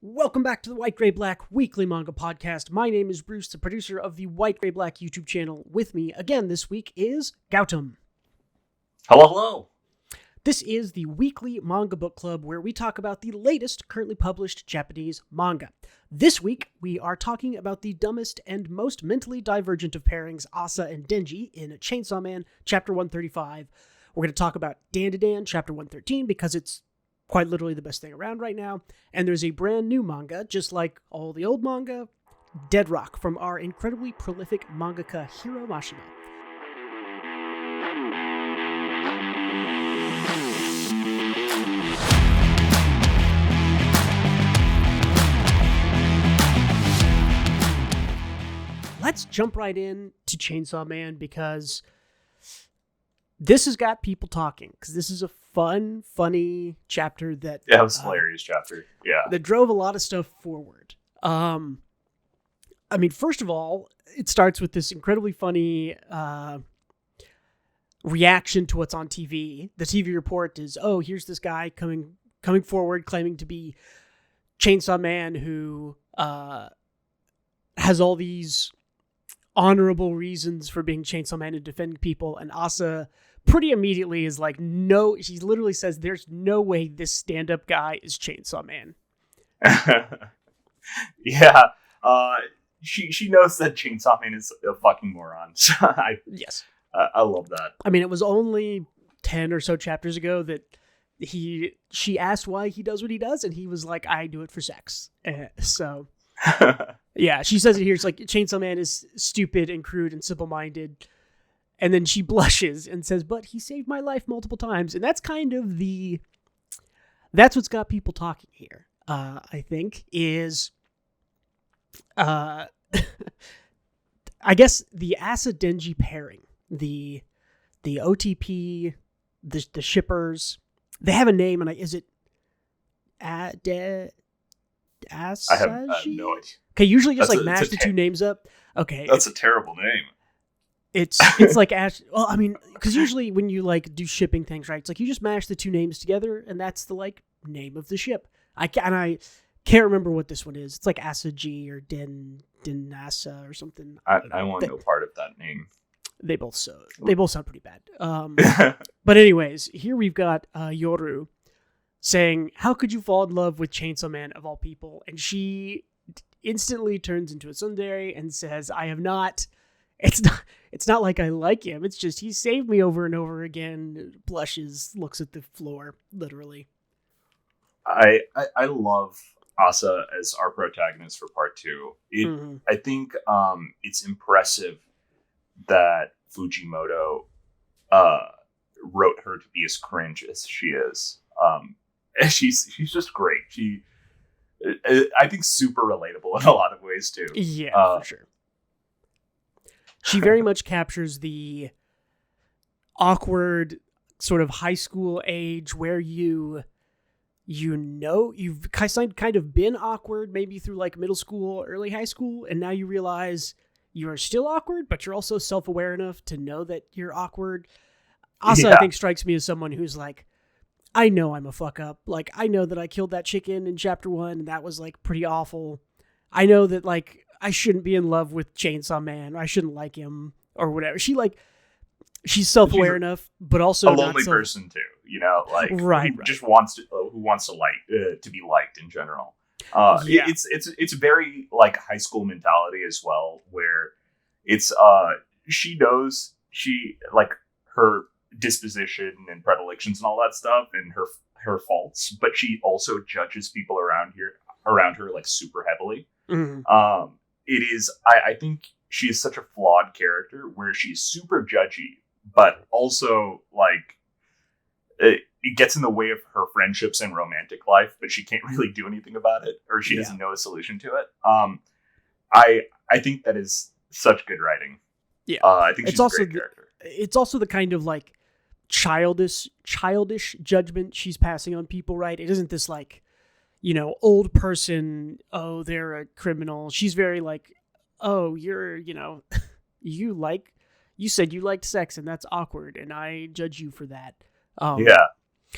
Welcome back to the White Gray Black Weekly Manga Podcast. My name is Bruce, the producer of the White Gray Black YouTube channel. With me again this week is Gautam. Hello, hello. This is the weekly manga book club where we talk about the latest currently published Japanese manga. This week, we are talking about the dumbest and most mentally divergent of pairings, Asa and Denji, in Chainsaw Man, Chapter 135. We're going to talk about DandaDan, Chapter 113, because it's quite literally the best thing around right now. And there's a brand new manga, just like all the old manga, Dead Rock, from our incredibly prolific mangaka Hiro Mashima. Let's jump right in to Chainsaw Man because this has got people talking. Because this is a funny chapter that... Yeah, it was a hilarious chapter. Yeah. That drove a lot of stuff forward. First of all, it starts with this incredibly funny reaction to what's on TV. The TV report is, oh, here's this guy coming forward claiming to be Chainsaw Man who has all these honorable reasons for being Chainsaw Man and defending people, and Asa pretty immediately is like, no, she literally says there's no way this stand-up guy is Chainsaw Man. Yeah. She knows that Chainsaw Man is a fucking moron. Yes. I love that. I mean, it was only 10 or so chapters ago that she asked why he does what he does, and he was like, I do it for sex. So... Yeah, she says it here. It's like Chainsaw Man is stupid and crude and simple-minded. And then she blushes and says, but he saved my life multiple times. And that's kind of that's what's got people talking here, I think, is, I guess the ASA Denji pairing, the OTP, the shippers, they have a name, and is it I have no idea. Okay, usually just mash the two names up. Okay. That's a terrible name. It's like Ash. Well, I mean, because usually when you do shipping things, right? It's like you just mash the two names together, and that's the name of the ship. I can't remember what this one is. It's like Asa G or Asa or something. I want no part of that name. They both sound pretty bad. But anyways, here we've got Yoru saying, how could you fall in love with Chainsaw Man of all people? And she instantly turns into a tsundere and says, I have not. It's not like I like him. It's just he saved me over and over again. Blushes, looks at the floor, literally. I love Asa as our protagonist for part 2. I think it's impressive that Fujimoto wrote her to be as cringe as she is. She's just great. I think super relatable in a lot of ways too. Yeah, for sure. She very much captures the awkward sort of high school age where you've kind of been awkward maybe through middle school, early high school, and now you realize you are still awkward, but you're also self-aware enough to know that you're awkward. Asa, I think, strikes me as someone who's I know I'm a fuck up. I know that I killed that chicken in chapter 1 and that was pretty awful. I know that I shouldn't be in love with Chainsaw Man. I shouldn't like him or whatever. She's self-aware enough, but also a lonely person too, right. Just wants to be liked in general. Yeah. It's very high school mentality as well, where it's, she knows her disposition and predilections and all that stuff and her faults, but she also judges people around her super heavily. Mm-hmm. It is, I think she is such a flawed character where she's super judgy, but also it gets in the way of her friendships and romantic life, but she can't really do anything about it, or she doesn't know a solution to it. I think that is such good writing. Yeah. I think she's a great character. It's also the kind of childish judgment she's passing on people, right? It isn't this old person, oh, they're a criminal. She's very oh, you're, you said you liked sex and that's awkward and I judge you for that. Yeah.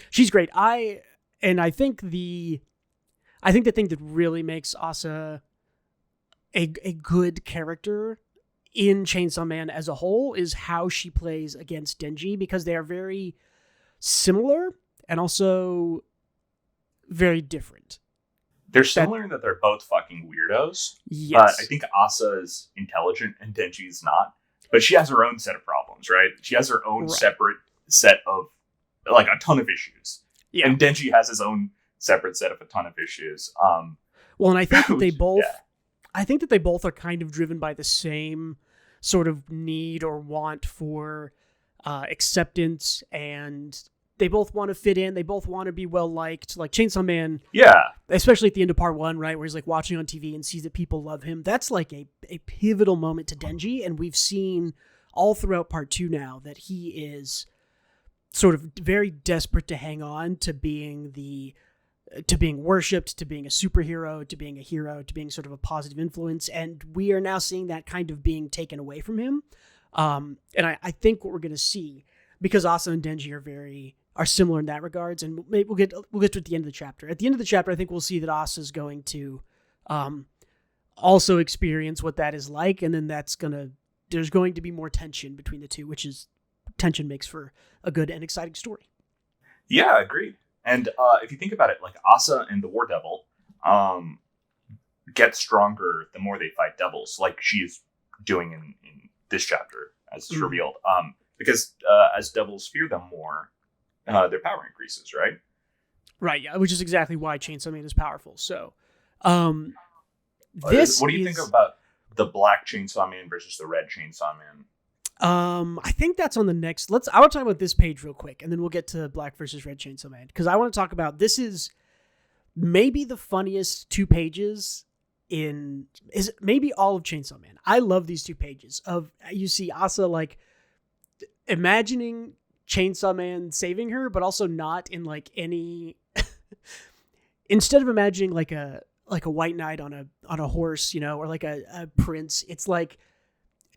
She's great. I think I think the thing that really makes Asa a good character in Chainsaw Man as a whole is how she plays against Denji, because they are very similar and also very different. They're similar in that they're both fucking weirdos. Yes. But I think Asa is intelligent and Denji's not. But she has her own set of problems, right? She has her own separate set of, like, a ton of issues. Yeah. And Denji has his own separate set of a ton of issues. Well, and I think that they both... Yeah. I think that they both are kind of driven by the same sort of need or want for acceptance, and they both want to fit in. They both want to be well liked. Like Chainsaw Man, especially at the end of part 1, right, where he's like watching on TV and sees that people love him. That's like a pivotal moment to Denji, and we've seen all throughout part 2 now that he is sort of very desperate to hang on to being worshipped, to being a superhero, to being a hero, to being sort of a positive influence. And we are now seeing that kind of being taken away from him. And I think what we're going to see, because Asa and Denji are similar in that regards, and maybe we'll get to it at the end of the chapter. At the end of the chapter, I think we'll see that Asa is going to also experience what that is like, and then there's going to be more tension between the two, which is tension makes for a good and exciting story. Yeah, agreed. And if you think about it, like Asa and the War Devil get stronger the more they fight devils, like she is doing in this chapter, as it's revealed. Because as devils fear them more, their power increases, right? Right, yeah, which is exactly why Chainsaw Man is powerful. So, what do you think about the black Chainsaw Man versus the red Chainsaw Man? I think that's on the next. I want to talk about this page real quick, and then we'll get to Black versus Red Chainsaw Man, because I want to talk about this is maybe the funniest 2 pages is maybe all of Chainsaw Man. I love these 2 pages of you see Asa like imagining Chainsaw Man saving her, but also not in like any. Instead of imagining like a white knight on a horse, or like a prince, it's like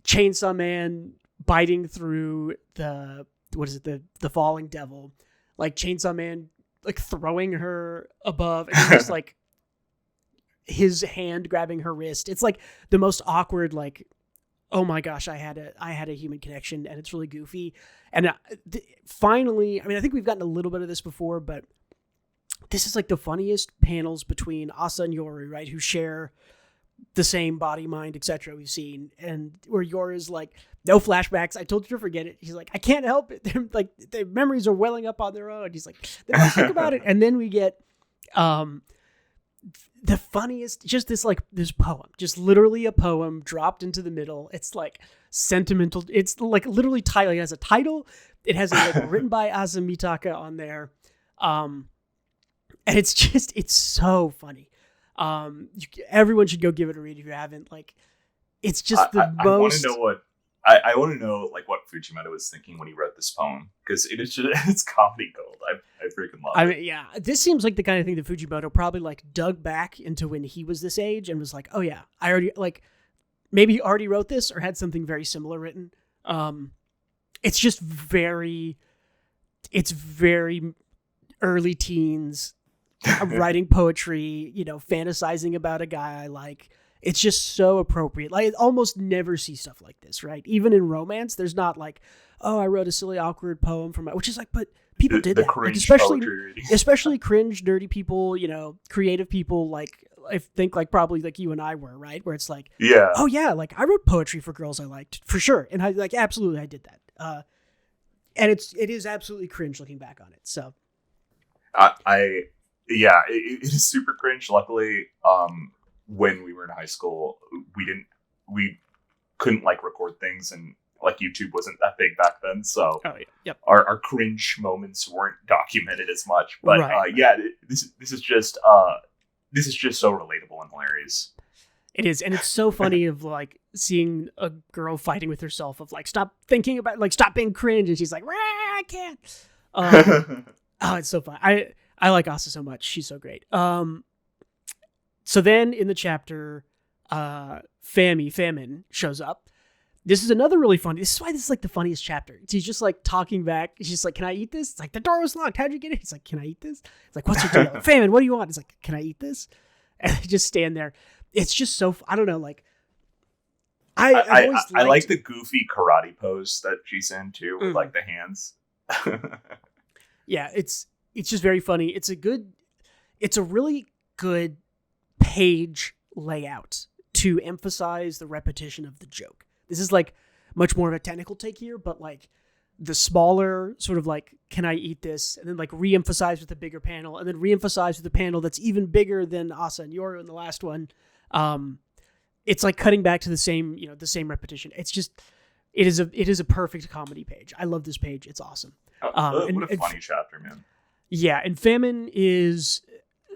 Chainsaw Man biting through the falling devil, like Chainsaw Man like throwing her above, and just like his hand grabbing her wrist. It's like the most awkward, like, oh my gosh, I had a human connection, and it's really goofy. And finally, I mean, I think we've gotten a little bit of this before, but this is like the funniest panels between Asa and Yoru, right, who share the same body, mind, etc. we've seen, and where Yoru's like, no flashbacks, I told you to forget it. He's like, I can't help it. They're like, the memories are welling up on their own. He's like, think about it. And then we get the funniest, just this poem, just literally a poem dropped into the middle. It's like sentimental. It's like literally title. It has a title. It has written by ASA MITAKA on there. And it's so funny. Everyone should go give it a read if you haven't. Like, it's just the most. I want to know like what Fujimoto was thinking when he wrote this poem, because it's comedy gold. I freaking love it. I mean, yeah, this seems like the kind of thing that Fujimoto probably like dug back into when he was this age and was like, oh yeah, I already maybe he already wrote this or had something very similar written. It's just very early teens. Writing poetry, fantasizing about a guy I like. It's just so appropriate. Like, I almost never see stuff like this, right? Even in romance, there's not like, oh, I wrote a silly, awkward poem which is like, but people did that. Like, especially cringe, nerdy people, creative people. Like, I think like probably like you and I were, right? Where it's like, yeah, oh yeah, like I wrote poetry for girls I liked for sure, and I like absolutely I did that. And it is absolutely cringe looking back on it. So, yeah, it is super cringe. Luckily, when we were in high school, we couldn't like record things, and like YouTube wasn't that big back then, so our cringe moments weren't documented as much. But yeah, this is just so relatable and hilarious. It is, and it's so funny of like seeing a girl fighting with herself of like, stop thinking about, like, stop being cringe, and she's like, I can't. Oh, it's so fun. I like Asa so much. She's so great. So then in the chapter, Famine shows up. This is another really funny. This is why this is like the funniest chapter. He's just like talking back. He's just like, "Can I eat this?" It's like, "The door was locked. How'd you get in?" He's like, "Can I eat this?" It's like, "What's your deal?" "Famine, what do you want?" He's like, "Can I eat this?" And they just stand there. It's just so, I don't know, like, I like the goofy karate pose that she's in too, with like the hands. Yeah, it's just very funny. It's a really good page layout to emphasize the repetition of the joke. This is like much more of a technical take here, but like the smaller sort of like, "Can I eat this?" and then like re-emphasize with a bigger panel, and then re-emphasize with a panel that's even bigger than Asa and Yoru in the last one. It's like cutting back to the same repetition. It's just, it is a perfect comedy page. I love this page. It's awesome. What a funny chapter, man. Yeah, and Famine is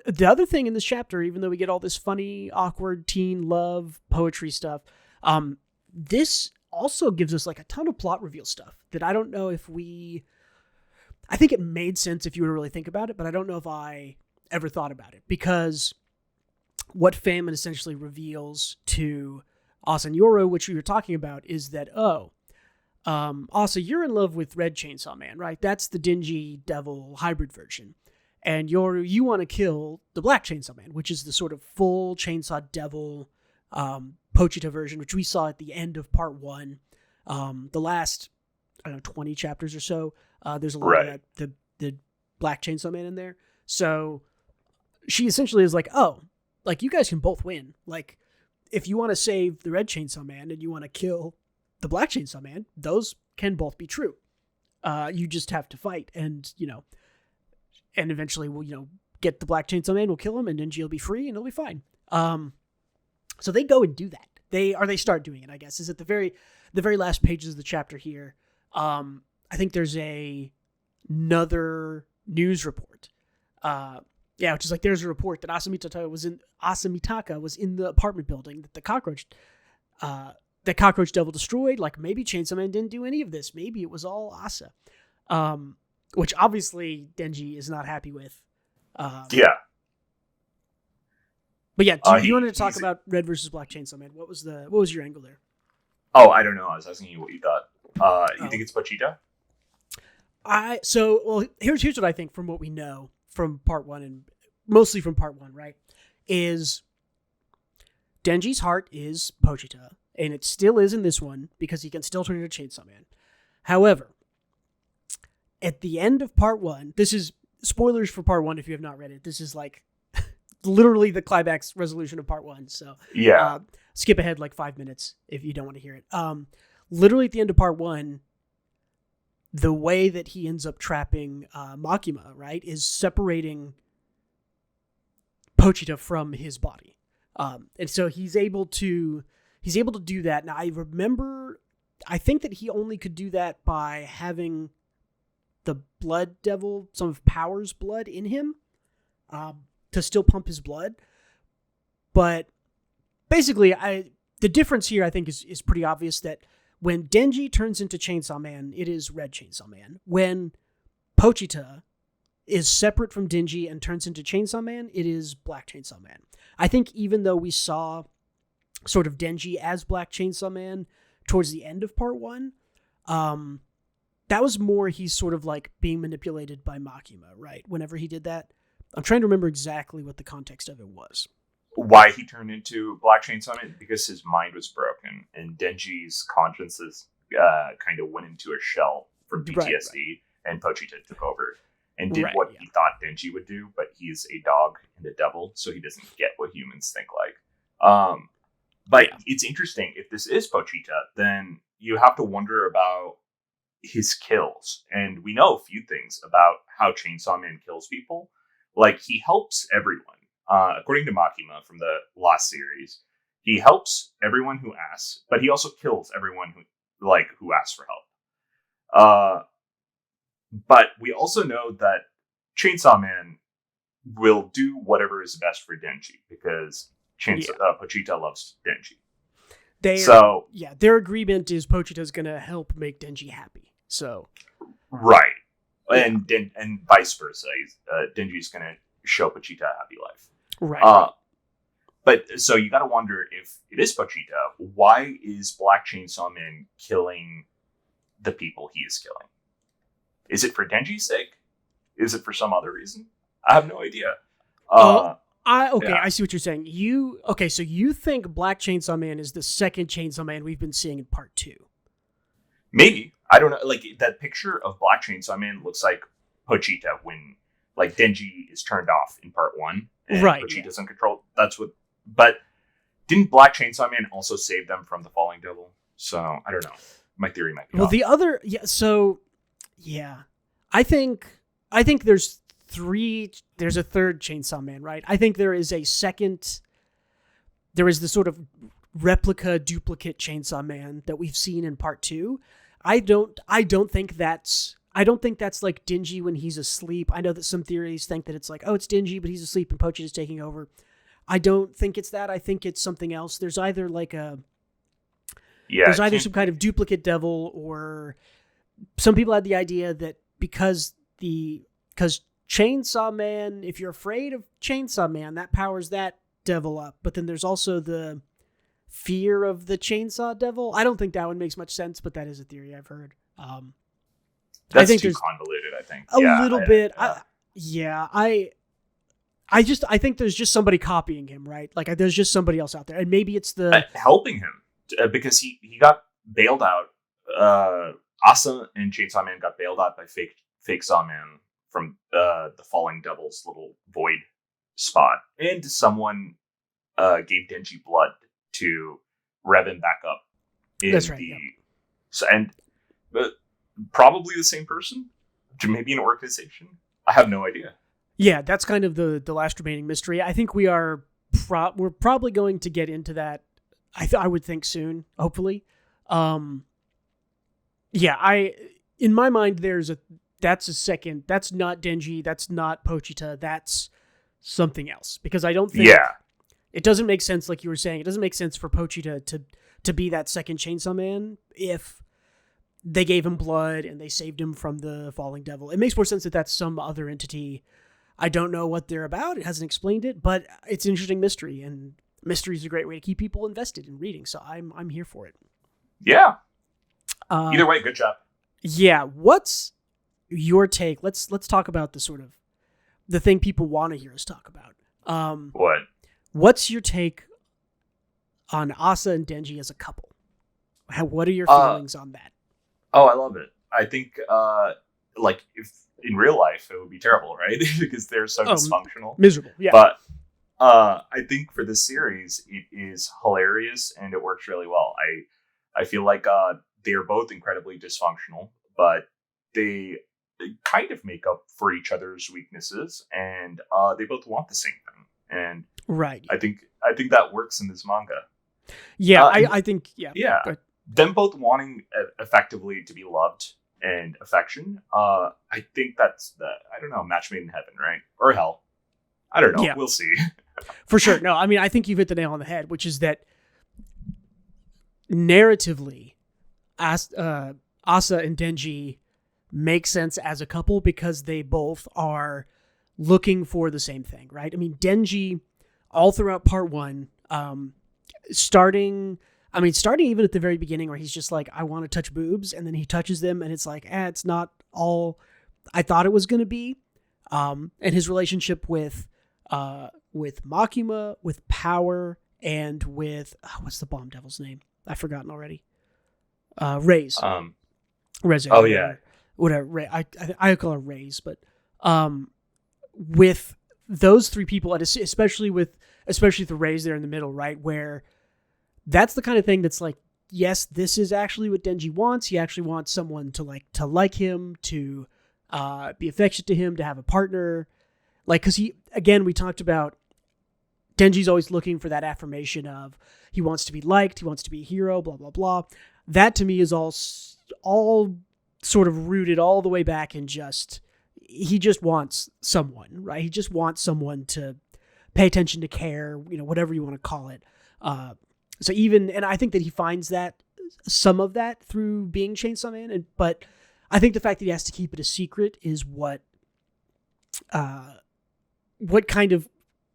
the other thing in this chapter, even though we get all this funny, awkward teen love poetry stuff. This also gives us like a ton of plot reveal stuff that I don't know if I think it made sense if you were to really think about it, but I don't know if I ever thought about it, because what Famine essentially reveals to Asa and Yoru, which we were talking about, is that, Asa, you're in love with Red Chainsaw Man, right? That's the dingy devil hybrid version. And Yoru, you want to kill the Black Chainsaw Man, which is the sort of full Chainsaw Devil Pochita version, which we saw at the end of part 1. The last, 20 chapters or so, there's a lot of that, the Black Chainsaw Man in there. So she essentially is like, "Oh, like, you guys can both win. Like, if you want to save the Red Chainsaw Man and you want to kill the Black Chainsaw Man, those can both be true. You just have to fight, and and eventually we'll, get the Black Chainsaw Man, we'll kill him, and Denji will be free, and it'll be fine." So they go and do that. They start doing it, I guess. Is at the very last pages of the chapter here. I think there's another news report. Which is like, there's a report that ASA MITAKA was in the apartment building that the cockroach devil destroyed. Like, maybe Chainsaw Man didn't do any of this. Maybe it was all Asa. Which obviously Denji is not happy with. Yeah. But yeah, you wanted to talk about Red versus Black Chainsaw Man. What was your angle there? Oh, I don't know. I was asking you what you thought. You think it's Pochita? Here's what I think from what we know from part 1, and mostly from part 1, right? Is Denji's heart is Pochita, and it still is in this one because he can still turn into Chainsaw Man. However, at the end of part 1, this is spoilers for part 1 if you have not read it. This is like literally the climax resolution of part 1. So yeah, skip ahead like 5 minutes if you don't want to hear it. Literally at the end of part 1, the way that he ends up trapping Makima, right, is separating Pochita from his body. And so he's able to do that. Now, I think that he only could do that by having the blood devil, some of Power's blood in him, to still pump his blood. But basically, the difference here, I think, is pretty obvious, that when Denji turns into Chainsaw Man, it is Red Chainsaw Man. When Pochita is separate from Denji and turns into Chainsaw Man, it is Black Chainsaw Man. I think even though we saw sort of Denji as Black Chainsaw Man towards the end of part 1, that was more he's sort of like being manipulated by Makima, right? Whenever he did that. I'm trying to remember exactly what the context of it was. Why he turned into Black Chainsaw Man? Because his mind was broken, and Denji's consciences kind of went into a shell from PTSD, right. And Pochita took over and did what he thought Denji would do, but he's a dog and a devil, so he doesn't get what humans think like. But it's interesting, if this is Pochita, then you have to wonder about his kills. And we know a few things about how Chainsaw Man kills people. Like, he helps everyone. According to Makima from the last series, he helps everyone who asks, but he also kills everyone who asks for help. But we also know that Chainsaw Man will do whatever is best for Denji, because Pochita loves Denji. Their agreement is Pochita's going to help make Denji happy. So, right, and vice versa. Denji's going to show Pochita a happy life. Right. But so you got to wonder, if it is Pochita, why is Black Chainsaw Man killing the people he is killing? Is it for Denji's sake? Is it for some other reason? I have no idea. I see what you're saying. So you think Black Chainsaw Man is the second Chainsaw Man we've been seeing in part 2? Maybe. I don't know. Like, that picture of Black Chainsaw Man looks like Pochita when, like, Denji is turned off in part 1. And right. Pochita's in control. That's what. But didn't Black Chainsaw Man also save them from the Falling Devil? So I don't know. My theory might be. Well, off. the other, I think there's a third Chainsaw Man, right? I think there is the sort of replica duplicate Chainsaw Man that we've seen in part 2. I don't think that's like Denji when he's asleep. I know that some theories think that it's like, oh, it's Denji, but he's asleep and Pochita's taking over. I don't think it's that. I think it's something else. There's either some kind of duplicate devil, or some people had the idea that because Chainsaw Man, if you're afraid of Chainsaw Man, that powers that devil up. But then there's also the fear of the Chainsaw Devil. I don't think that one makes much sense, but that is a theory I've heard. That's too convoluted, I think. A little bit. I think there's just somebody copying him, right? Like, there's just somebody else out there. And maybe it's helping him, because he got bailed out. Asa and Chainsaw Man got bailed out by fake Sawman from the Falling Devil's little void spot. And someone gave Denji blood to rev him back up. That's right. Probably the same person? Maybe an organization? I have no idea. Yeah, that's kind of the last remaining mystery. I think we're probably going to get into that. I would think soon, hopefully. In my mind, that's a second. That's not Denji. That's not Pochita. That's something else, because I don't think. Yeah. It doesn't make sense, like you were saying. It doesn't make sense for Pochita to be that second Chainsaw Man if they gave him blood and they saved him from the Falling Devil. It makes more sense that that's some other entity. I don't know what they're about. It hasn't explained it, but it's an interesting mystery, and mystery is a great way to keep people invested in reading. So I'm here for it. Yeah. Either way, good job. Yeah. What's your take? Let's talk about the thing people want to hear us talk about. What? What's your take on Asa and Denji as a couple? What are your feelings on that? Oh, I love it. I think, if in real life, it would be terrible, right? Because they're so dysfunctional. Miserable, yeah. But I think for this series, it is hilarious, and it works really well. I feel like they are both incredibly dysfunctional, but they kind of make up for each other's weaknesses, and they both want the same thing. And right, I think that works in this manga. Yeah, I think yeah. Them both wanting effectively to be loved and affection. I think that's match made in heaven, right? Or hell. I don't know. Yeah. We'll see. For sure. No, I mean, I think you've hit the nail on the head, which is that narratively, Asa and Denji make sense as a couple because they both are looking for the same thing, right? I mean, Denji, all throughout part 1, starting even at the very beginning where he's just like, I want to touch boobs, and then he touches them, and it's like, it's not all I thought it was going to be. And his relationship with Makima, with Power, and with what's the bomb devil's name? I've forgotten already. Raze. Reze. Oh yeah. Whatever. I call her Raze, but with those three people, and especially with the Raze there in the middle, right, where that's the kind of thing that's like, yes, this is actually what Denji wants. He actually wants someone to like him, to be affectionate to him, to have a partner. Like, because we talked about Denji's always looking for that affirmation of he wants to be liked, he wants to be a hero, blah, blah, blah. That to me is all sort of rooted all the way back in he just wants someone, right? He just wants someone to pay attention, to care, whatever you want to call it. And I think that he finds some of that through being Chainsaw Man, but I think the fact that he has to keep it a secret is what kind of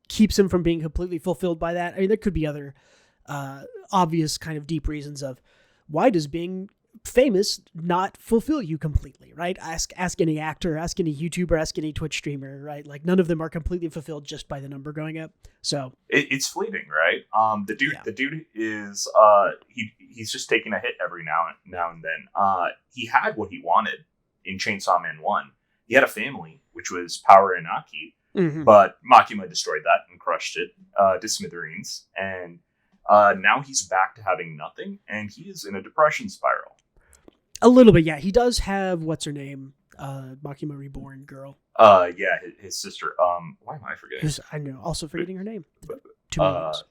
keeps him from being completely fulfilled by that. I mean, there could be other obvious kind of deep reasons of why does being famous not fulfill you completely, right? Ask any actor, ask any YouTuber, ask any Twitch streamer, right? Like none of them are completely fulfilled just by the number going up. So it's fleeting, right? The dude is he's just taking a hit every now and then. He had what he wanted in Chainsaw Man 1. He had a family, which was Power and Aki, but Makima destroyed that and crushed it to smithereens. And now he's back to having nothing, and he is in a depression spiral. A little bit, yeah. He does have what's her name, Makima Reborn girl. Yeah, his sister. Why am I forgetting? I know, also forgetting her name. Too many names.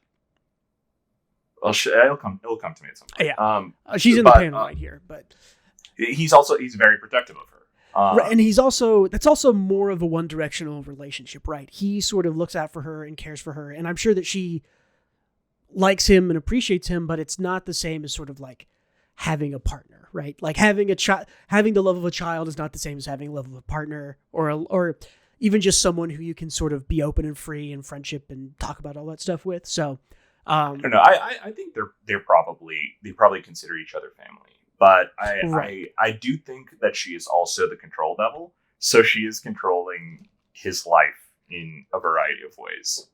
Well, it'll come to me at some point. Yeah, she's in the panel right here, but he's very protective of her. Right, and that's also more of a one-directional relationship, right? He sort of looks out for her and cares for her, and I'm sure that she likes him and appreciates him, but it's not the same as sort of like having a partner, right? Like having the love of a child is not the same as having the love of a partner, or even just someone who you can sort of be open and free in friendship and talk about all that stuff with. So I don't know. I think they probably consider each other family, but I do think that she is also the control devil, so she is controlling his life in a variety of ways.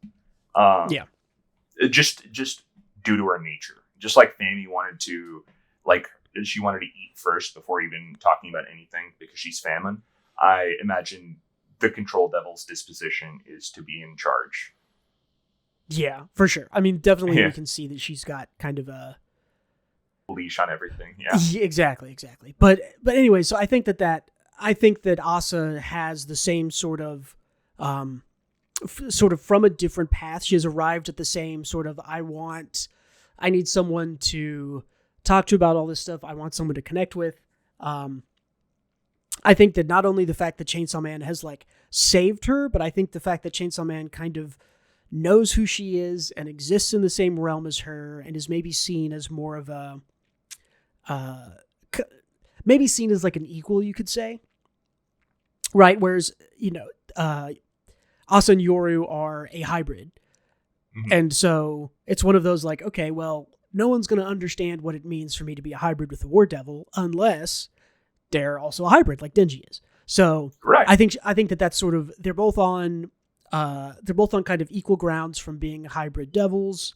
Just due to her nature, just like Fanny wanted to. Like, she wanted to eat first before even talking about anything because she's famine. I imagine the control devil's disposition is to be in charge. Yeah, for sure. I mean, definitely we can see that she's got kind of a leash on everything. Yeah, exactly. But anyway, so I think that ASA has the same sort of from a different path. She has arrived at the same sort of I need someone to talk to about all this stuff. I want someone to connect with. I think that not only the fact that Chainsaw Man has like saved her, but I think the fact that Chainsaw Man kind of knows who she is and exists in the same realm as her and is maybe seen as more of a, maybe seen as like an equal, you could say. Right. Whereas, Asa and Yoru are a hybrid. Mm-hmm. And so it's one of those like, okay, well, no one's going to understand what it means for me to be a hybrid with the War Devil unless they're also a hybrid like Denji is. So right. I think that's sort of, they're both on kind of equal grounds from being hybrid devils.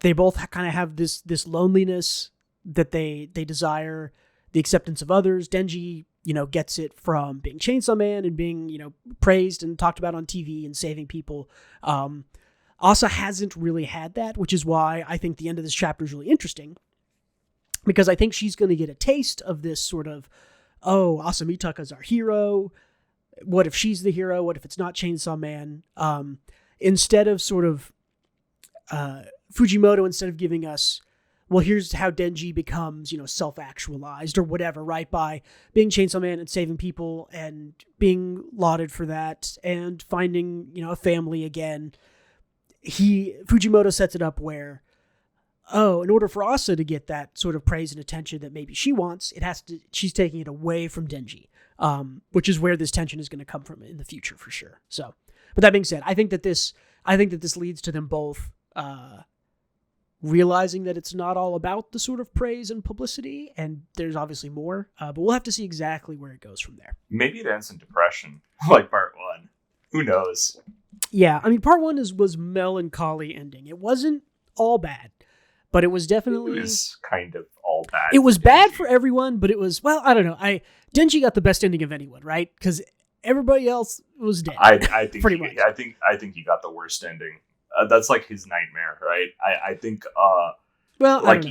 They both kind of have this loneliness that they desire, the acceptance of others. Denji, gets it from being Chainsaw Man and being, praised and talked about on TV and saving people. Asa hasn't really had that, which is why I think the end of this chapter is really interesting, because I think she's going to get a taste of this sort of, Asa Mitaka is our hero. What if she's the hero? What if it's not Chainsaw Man? Instead of sort of Fujimoto, instead of giving us, well, here's how Denji becomes, self-actualized or whatever, right? By being Chainsaw Man and saving people and being lauded for that and finding, a family again. Fujimoto sets it up where, in order for Asa to get that sort of praise and attention that maybe she wants, she's taking it away from Denji, which is where this tension is going to come from in the future for sure. So, but that being said, I think that this leads to them both, realizing that it's not all about the sort of praise and publicity, and there's obviously more, but we'll have to see exactly where it goes from there. Maybe it ends in depression, like part 1. Who knows? Yeah, I mean, part 1 was melancholy ending. It wasn't all bad, but it was definitely... It was kind of all bad. It was bad for everyone, but it was, well, I don't know. Denji got the best ending of anyone, right? Because everybody else was dead. I think pretty much. I think he got the worst ending. That's like his nightmare, right? I think, like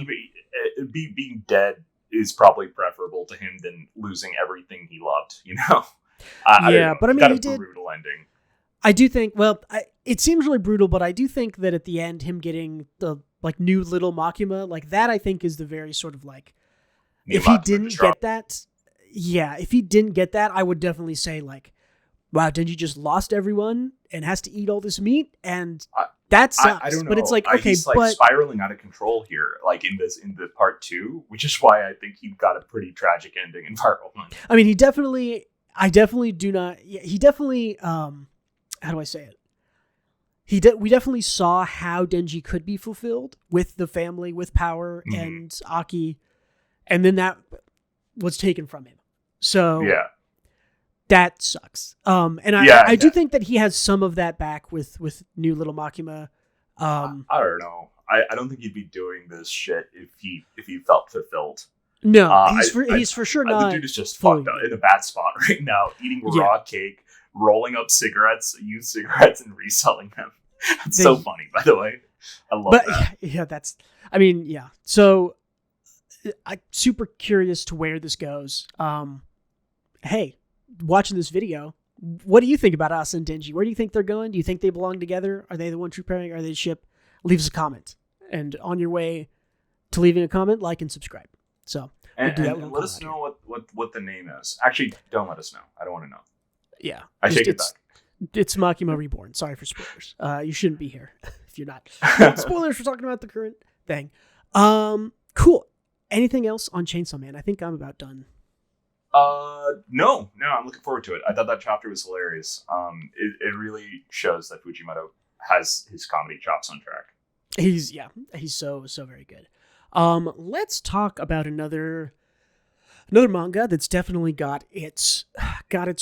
being dead is probably preferable to him than losing everything he loved. But I mean, he did. Brutal ending. I do think, it seems really brutal, but I do think that at the end, him getting the like new little Makima, like that, I think is the very sort of like, if he didn't get that, I would definitely say like, wow, Denji just lost everyone and has to eat all this meat, and that sucks. I don't know. But it's like, okay, he's like spiraling out of control here, like in the part 2, which is why I think he got a pretty tragic ending in part 1. I mean, how do I say it? we definitely saw how Denji could be fulfilled with the family, with power, and Aki, and then that was taken from him. So that sucks. And I do think that he has some of that back with New Little Makima. I don't know. I don't think he'd be doing this shit if he felt fulfilled. No, he's for sure not. The dude is just fucked up in a bad spot right now, eating raw cake, rolling up cigarettes, used cigarettes, and reselling them. It's so funny, by the way. I love that. Yeah, that's. I mean, yeah. So, I'm super curious to where this goes. Hey, watching this video, what do you think about Asa and Denji? Where do you think they're going? Do you think they belong together? Are they the one true pairing? Are they the ship? Leave us a comment. And on your way to leaving a comment, like and subscribe. So, and let us know what the name is. Actually, don't let us know. I don't want to know. Yeah. I take it back. It's Makima Reborn. Sorry for spoilers. You shouldn't be here if you're not. Spoilers for talking about the current thing. Cool. Anything else on Chainsaw Man? I think I'm about done. No, I'm looking forward to it. I thought that chapter was hilarious. It really shows that Fujimoto has his comedy chops on track. He's so very good. Let's talk about another manga that's definitely got its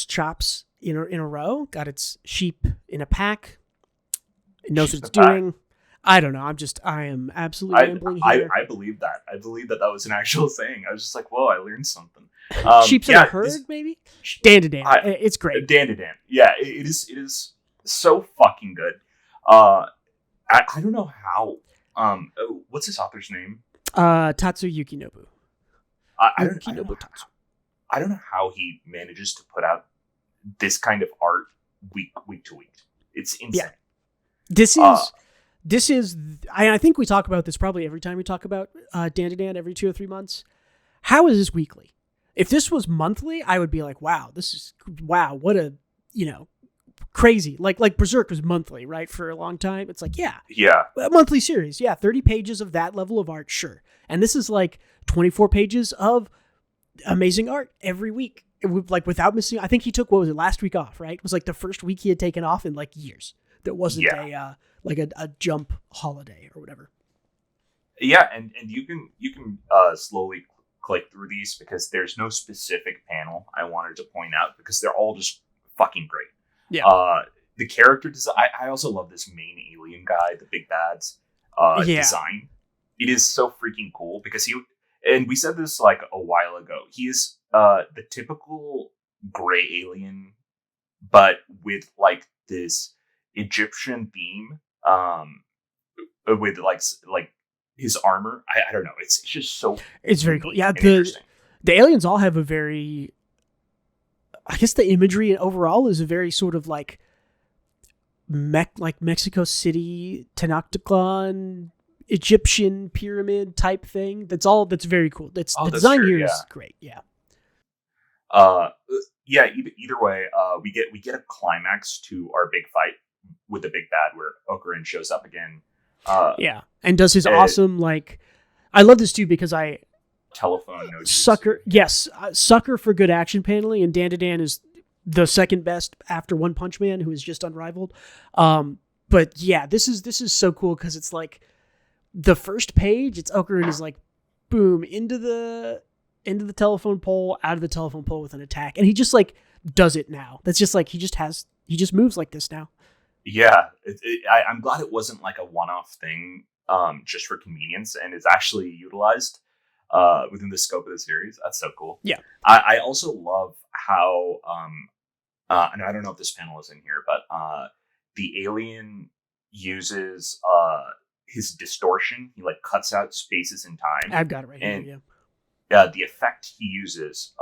chops in a row, got its sheep in a pack. It knows what it's doing. I don't know. I am absolutely rambling here. I believe that. I believe that was an actual saying. I was just like, whoa, I learned something. Sheep's in a herd, maybe? DandaDan. It's great. DandaDan. Yeah, it is so fucking good. I don't know how. What's his author's name? Tatsu Yukinobu. I don't know how he manages to put out this kind of art week to week. It's insane. Yeah. This is. I think we talk about this probably every time we talk about DandaDan every 2 or 3 months. How is this weekly? If this was monthly, I would be like, wow, what a crazy. Like Berserk was monthly, right? For a long time. It's like, yeah. A monthly series. Yeah. 30 pages of that level of art. Sure. And this is like 24 pages of amazing art every week. Like without missing. I think he took, last week off, right? It was like the first week he had taken off in like years. That wasn't a jump holiday or whatever. Yeah. And you can slowly click through these because there's no specific panel I wanted to point out because they're all just fucking great. Yeah. The character design. I also love this main alien guy, the big bad's design. It is so freaking cool because and we said this like a while ago. He is the typical gray alien, but with like this Egyptian theme. With like his armor. I don't know. It's just so. It's very cool. Yeah. The aliens all have a very. I guess the imagery overall is a very sort of like Mexico City, Tenochtitlan, Egyptian pyramid type thing. That's very cool. The design here is great. Yeah. Either way, we get a climax to our big fight with the big bad where Okurin shows up again. And does his awesome I love this too because telephone no sucker for good action paneling, and DandaDan is the second best after One Punch Man, who is just unrivaled. But yeah, this is so cool because it's like the first page, it's Okurin is like boom into the telephone pole, out of the telephone pole with an attack, and he just like does it now. That's just like he just moves like this now. Yeah, I'm glad it wasn't like a one-off thing, just for convenience, and it's actually utilized within the scope of the series. That's so cool. Yeah. I also love how, and I don't know if this panel is in here, but the alien uses his distortion. He like cuts out spaces in time. I've got it right here. Yeah. The effect he uses.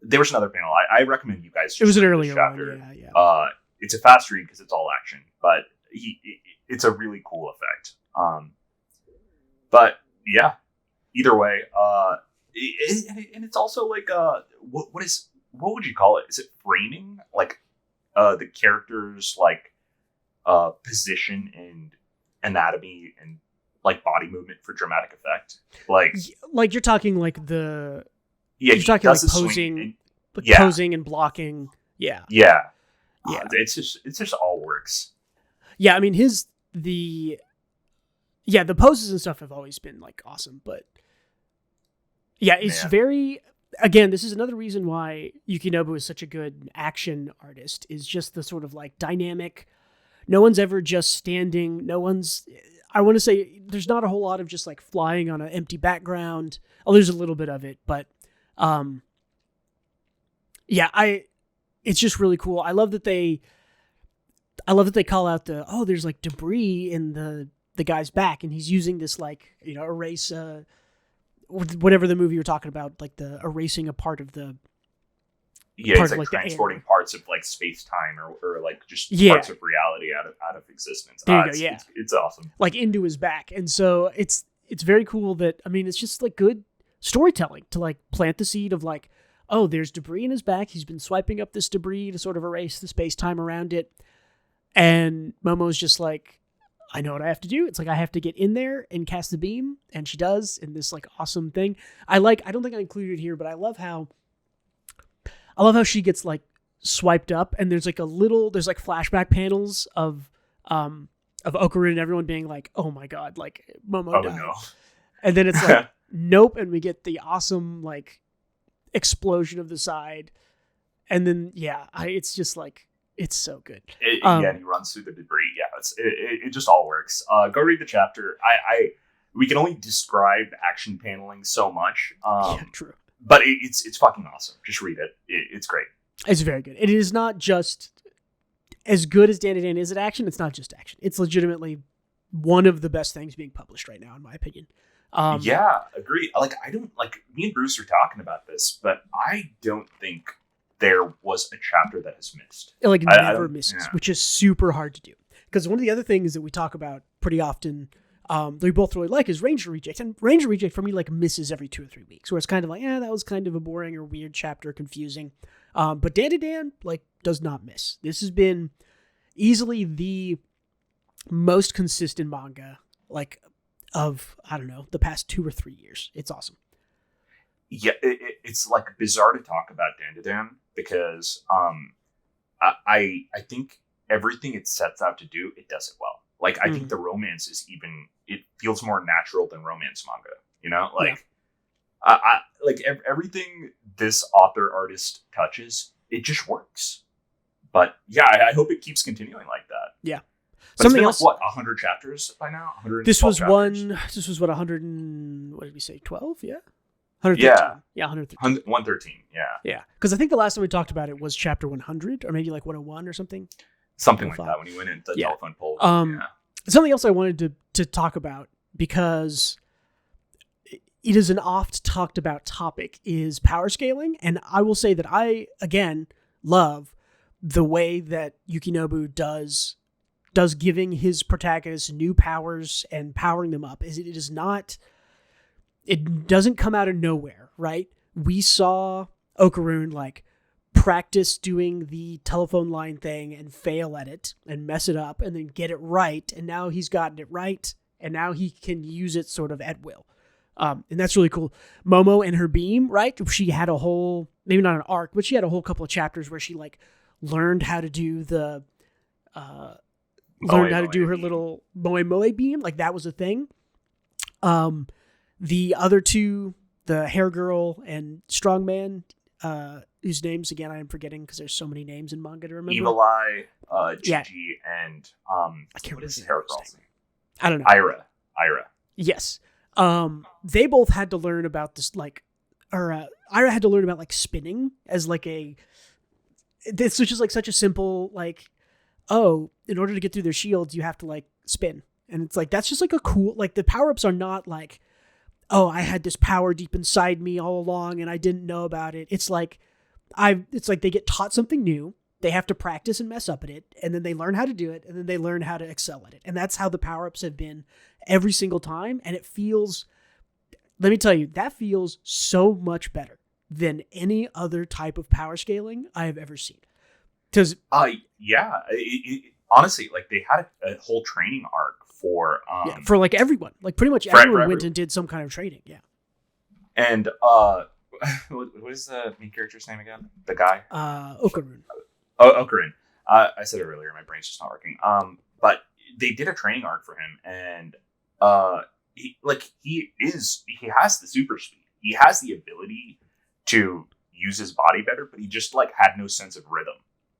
There was another panel. I recommend you guys. It was an earlier chapter. Yeah. It's a fast read because it's all action, but it's a really cool effect. But yeah, either way, and it's also like what would you call it? Is it framing? Like the characters like position and anatomy and like body movement for dramatic effect. Like you're talking like you're talking like posing, posing and blocking. Yeah. It's just all works. Yeah, I mean the poses and stuff have always been like awesome, but yeah, it's very, again, this is another reason why Yukinobu is such a good action artist, is just the sort of like dynamic. No one's ever just standing. I want to say there's not a whole lot of just like flying on an empty background. Oh, there's a little bit of it, but it's just really cool. I love that they call out there's like debris in the guy's back, and he's using this like, erase whatever the movie you're talking about, like the erasing a part of the it's like transporting parts of like space time or like just parts of reality out of existence. There you go, yeah. It's awesome. Like into his back. And so it's very cool that, I mean, it's just like good storytelling to like plant the seed of like, oh, there's debris in his back. He's been swiping up this debris to sort of erase the space time around it. And Momo's just like, I know what I have to do. It's like I have to get in there and cast the beam, and she does in this like awesome thing. I don't think I included it here, but I love how she gets like swiped up, and there's like flashback panels of Okarun and everyone being like, "Oh my god, like Momo died." No. And then it's like, nope, and we get the awesome like explosion of the side, and then it's just like, it's so good. He runs through the debris. Yeah, it just all works. Go read the chapter. We can only describe action paneling so much. True. But it's fucking awesome. Just read it. It's great. It's very good. It is not just as good as DandaDan is at action. It's not just action. It's legitimately one of the best things being published right now, in my opinion. Agree. Like, I don't, like, me and Bruce are talking about this, but I don't think there was a chapter that has missed. It like never misses, which is super hard to do. Because one of the other things that we talk about pretty often that we both really like is Ranger Reject. And Ranger Reject for me like misses every 2 or 3 weeks, where it's kind of like, that was kind of a boring or weird chapter, confusing. But DandaDan like does not miss. This has been easily the most consistent manga like of, I don't know, the past 2 or 3 years. It's awesome. Yeah, it's like bizarre to talk about DandaDan because I think everything it sets out to do, it does it well. Like, I think the romance is it feels more natural than romance manga, Like, I like everything this author artist touches, it just works. But yeah, I hope it keeps continuing like that. Yeah. But something else. Like, what, 100 chapters by now? This was what, 100 and, what did we say, 12? Yeah. 113. Yeah, 113. 113, yeah. Yeah, because I think the last time we talked about it was chapter 100, or maybe like 101 or something. Something like that, when you went into the telephone pole. Something else I wanted to talk about, because it is an oft talked about topic, is power scaling. And I will say that I, again, love the way that Yukinobu does giving his protagonists new powers and powering them up. It doesn't come out of nowhere, right? We saw Okarun like practice doing the telephone line thing and fail at it and mess it up and then get it right. And now he's gotten it right. And now he can use it sort of at will. And that's really cool. Momo and her beam, right? She had a whole, maybe not an arc, but she had a whole couple of chapters where she like learned how to do the, her little moe beam. Like, that was a thing. The other two, the hair girl and strongman, whose names again I am forgetting because there's so many names in manga to remember. Evil Eye, Gigi, and I can't remember the hair girl's name. I don't know. Ira. Yes. They both had to learn about this, like, or Ira had to learn about like spinning as like this was just like such a simple like, oh, in order to get through their shields you have to like spin, and it's like that's just like a cool, like, the power-ups are not like, oh, I had this power deep inside me all along and I didn't know about it. It's like they get taught something new. They have to practice and mess up at it, and then they learn how to do it, and then they learn how to excel at it. And that's how the power-ups have been every single time. And it feels, let me tell you, that feels so much better than any other type of power scaling I have ever seen. Because honestly, like, they had a whole training arc for like everyone, like pretty much everyone went and did some kind of training. Yeah. And what is the main character's name again? The guy? Okarun. Okarun. I said it earlier. My brain's just not working. But they did a training arc for him, and he has the super speed. He has the ability to use his body better, but he just like had no sense of rhythm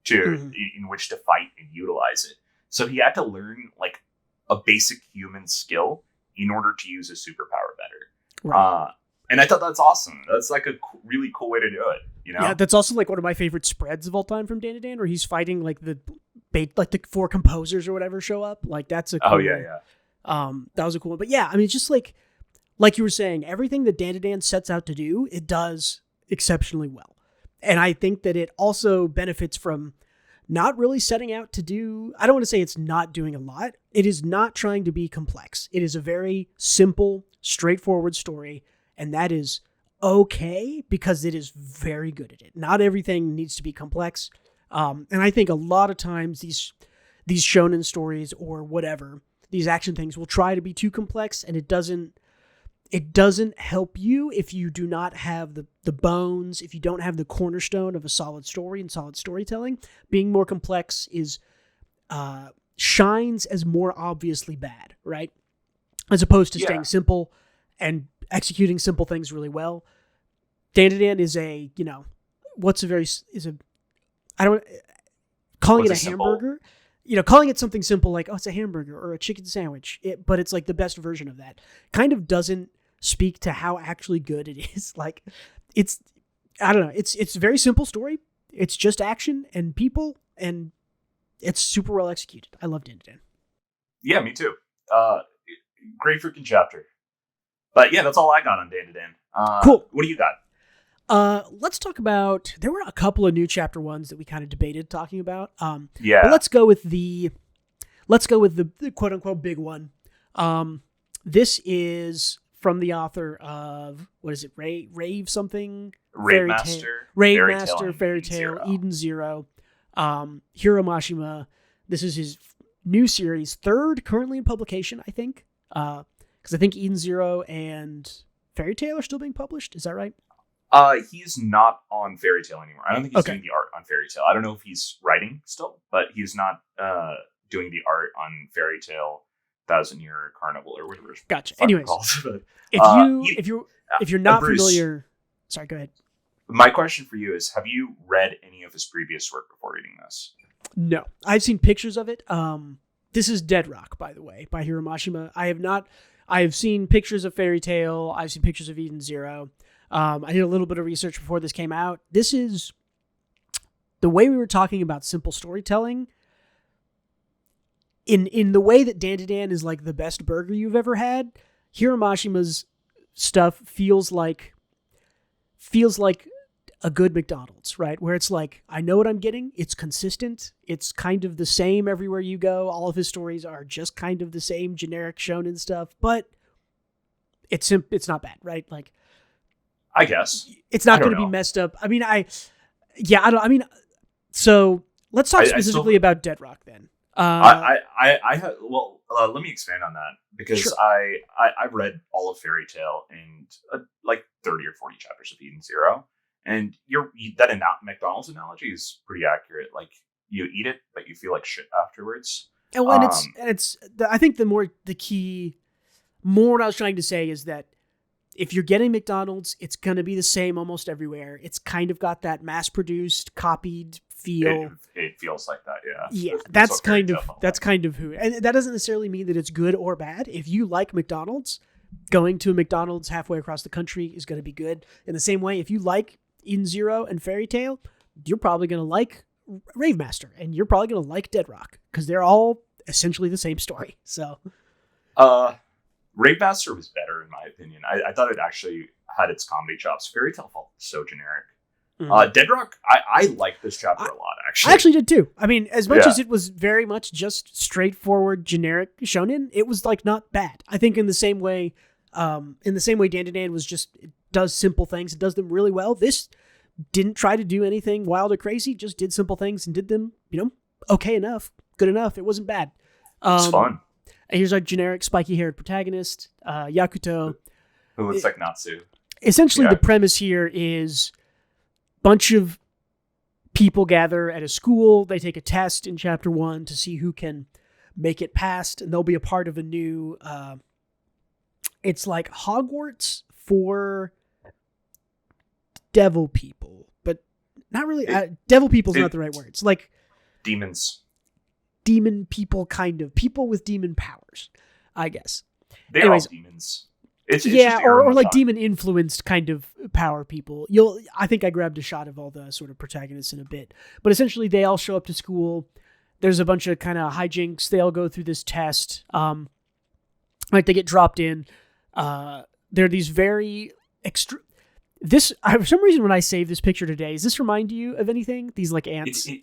in which to fight and utilize it. So he had to learn like a basic human skill in order to use his superpower better. Right. And I thought that's awesome. That's like a really cool way to do it. You know? Yeah, that's also like one of my favorite spreads of all time from DandaDan, where he's fighting like the 4 composers or whatever show up. Like that's a cool one. That was a cool one. But yeah, I mean, just like you were saying, everything that DandaDan sets out to do, it does exceptionally well. And I think that it also benefits from not really setting out to do, I don't want to say it's not doing a lot. It is not trying to be complex. It is a very simple, straightforward story. And that is okay because it is very good at it. Not everything needs to be complex. And I think a lot of times these shonen stories or whatever, these action things will try to be too complex, and it doesn't help you if you do not have the bones, if you don't have the cornerstone of a solid story and solid storytelling. Being more complex is shines as more obviously bad, right? As opposed to staying simple and executing simple things really well. DandaDan is calling it a hamburger. Calling it something simple like, oh, it's a hamburger or a chicken sandwich, but it's like the best version of that, kind of doesn't speak to how actually good it is. Like, I don't know. It's a very simple story. It's just action and people, and it's super well executed. I love DandaDan. Yeah, me too. Great freaking chapter. But yeah, that's all I got on DandaDan. Cool. What do you got? Let's talk about, there were a couple of new chapter ones that we kind of debated talking about. But let's go with the quote unquote big one. This is from the author of, what is it? Rave something? Rave Master, Fairy Tail, Eden Zero. Hiro Mashima. This is his new series, 3rd currently in publication, I think. Because I think Eden Zero and Fairy Tail are still being published. Is that right? He's not on Fairy Tail anymore. I don't think he's doing the art on Fairy Tail. I don't know if he's writing still, but he's not doing the art on Fairy Tail 1000-Year Carnival or whatever. Gotcha. Anyways, but, if you're not Bruce, familiar, sorry, go ahead. My question for you is: have you read any of his previous work before reading this? No, I've seen pictures of it. This is Dead Rock, by the way, by Hiro Mashima. I have not. I have seen pictures of Fairy Tail. I've seen pictures of Eden Zero. I did a little bit of research before this came out. This is the way we were talking about simple storytelling. In the way that DandaDan is like the best burger you've ever had, Hiro Mashima's stuff feels like a good McDonald's, right? Where it's like, I know what I'm getting. It's consistent. It's kind of the same everywhere you go. All of his stories are just kind of the same generic shonen stuff, but it's not bad, right? Like, I guess it's not going to be messed up. I mean, so let's talk specifically about Dead Rock then. Let me expand on that because sure. I've read all of Fairy Tail and like 30 or 40 chapters of Eden Zero, and that McDonald's analogy is pretty accurate. Like, you eat it, but you feel like shit afterwards. And it's I think the key, more what I was trying to say is that if you're getting McDonald's, it's going to be the same almost everywhere. It's kind of got that mass-produced, copied feel. It feels like that, yeah. Yeah, that's kind of who. And that doesn't necessarily mean that it's good or bad. If you like McDonald's, going to a McDonald's halfway across the country is going to be good. In the same way, if you like Eden Zero and Fairy Tail, you're probably going to like Rave Master, and you're probably going to like Dead Rock, because they're all essentially the same story. So, Rave Master was better in my opinion. I thought it actually had its comedy chops. Fairy Tail felt so generic. Mm-hmm. Dead Rock, I liked this chapter a lot, actually. I actually did too. I mean, as much as it was very much just straightforward, generic shonen, it was like not bad. I think in the same way DandaDan was just, it does simple things, it does them really well. This didn't try to do anything wild or crazy, just did simple things and did them, okay enough, good enough. It wasn't bad. It's fun. Here's our generic spiky-haired protagonist, Yakuto. Who looks like Natsu. Essentially, the premise here is a bunch of people gather at a school. They take a test in chapter 1 to see who can make it past, and they'll be a part of a new. It's like Hogwarts for devil people, but not really. Devil people is not the right word. It's like demons, demon people, kind of people with demon powers, I guess. They're all demons. It's or like demon influenced kind of power people. I think I grabbed a shot of all the sort of protagonists in a bit, but essentially they all show up to school. There's a bunch of kind of hijinks. They all go through this test. Like they get dropped in. There are these very extra. This for some reason when I save this picture today, does this remind you of anything? These like ants. It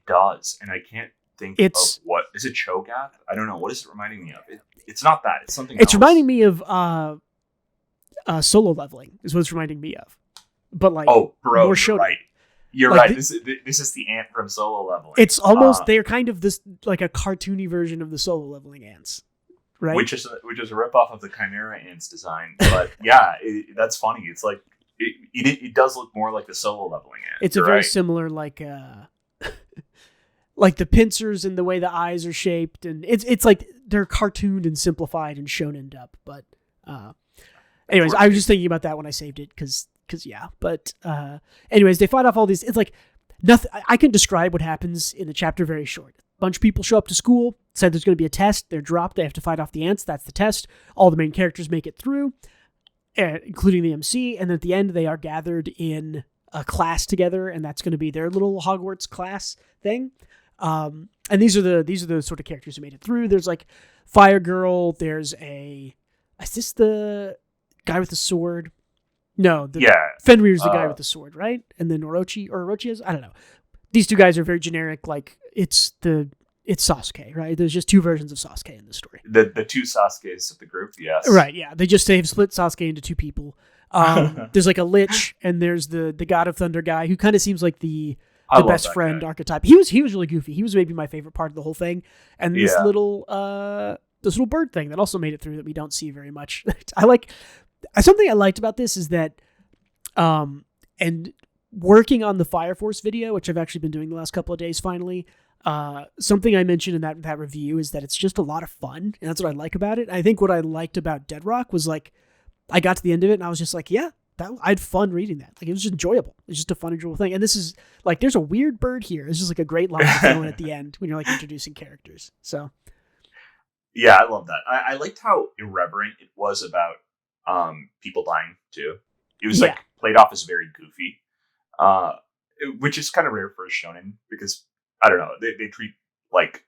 does, and I can't think of what is it. Cho'Gath? I don't know. What is it reminding me of? It's not that. It's something. It's else. reminding me of Solo Leveling. Is what it's reminding me of. But like, oh, bro, more you're right. You're like right. This is the ant from Solo Leveling. It's almost they're kind of this like a cartoony version of the Solo Leveling ants, right? Which is a ripoff of the Chimera ants design. But yeah, that's funny. It's like it does look more like the Solo Leveling ant. It's a very similar like like the pincers and the way the eyes are shaped, and it's like they're cartooned and simplified and shonened up. But anyways, I was just thinking about that when I saved it because yeah. But anyways, they fight off all these. It's like nothing. I can describe what happens in the chapter very short. A bunch of people show up to school, said there's going to be a test. They're dropped. They have to fight off the ants. That's the test. All the main characters make it through, including the MC. And at the end, they are gathered in a class together, and that's going to be their little Hogwarts class thing. And these are the sort of characters who made it through. There's like Fire Girl. Is this the guy with the sword? No, Fenrir's the guy with the sword, right? And then Orochi is, I don't know. These two guys are very generic. Like it's Sasuke, right? There's just two versions of Sasuke in this story. The two Sasukes of the group, yes. Right, yeah. They've split Sasuke into two people. There's like a Lich, and there's the God of Thunder guy who kind of seems like the best friend archetype. He was really goofy. He was maybe my favorite part of the whole thing. And this little bird thing that also made it through that we don't see very much. Something I liked about this is that, and working on the Fire Force video, which I've actually been doing the last couple of days finally, something I mentioned in that review is that it's just a lot of fun, and that's what I like about it. I think what I liked about Dead Rock was like, I got to the end of it and I was just like, yeah, I had fun reading that. Like it was just enjoyable. It's just a fun, enjoyable thing. And this is like, there's a weird bird here. It's just like a great line to throw in at the end when you're like introducing characters. So. Yeah, I love that. I liked how irreverent it was about people dying too. It was like played off as very goofy, which is kind of rare for a shonen because I don't know, they treat like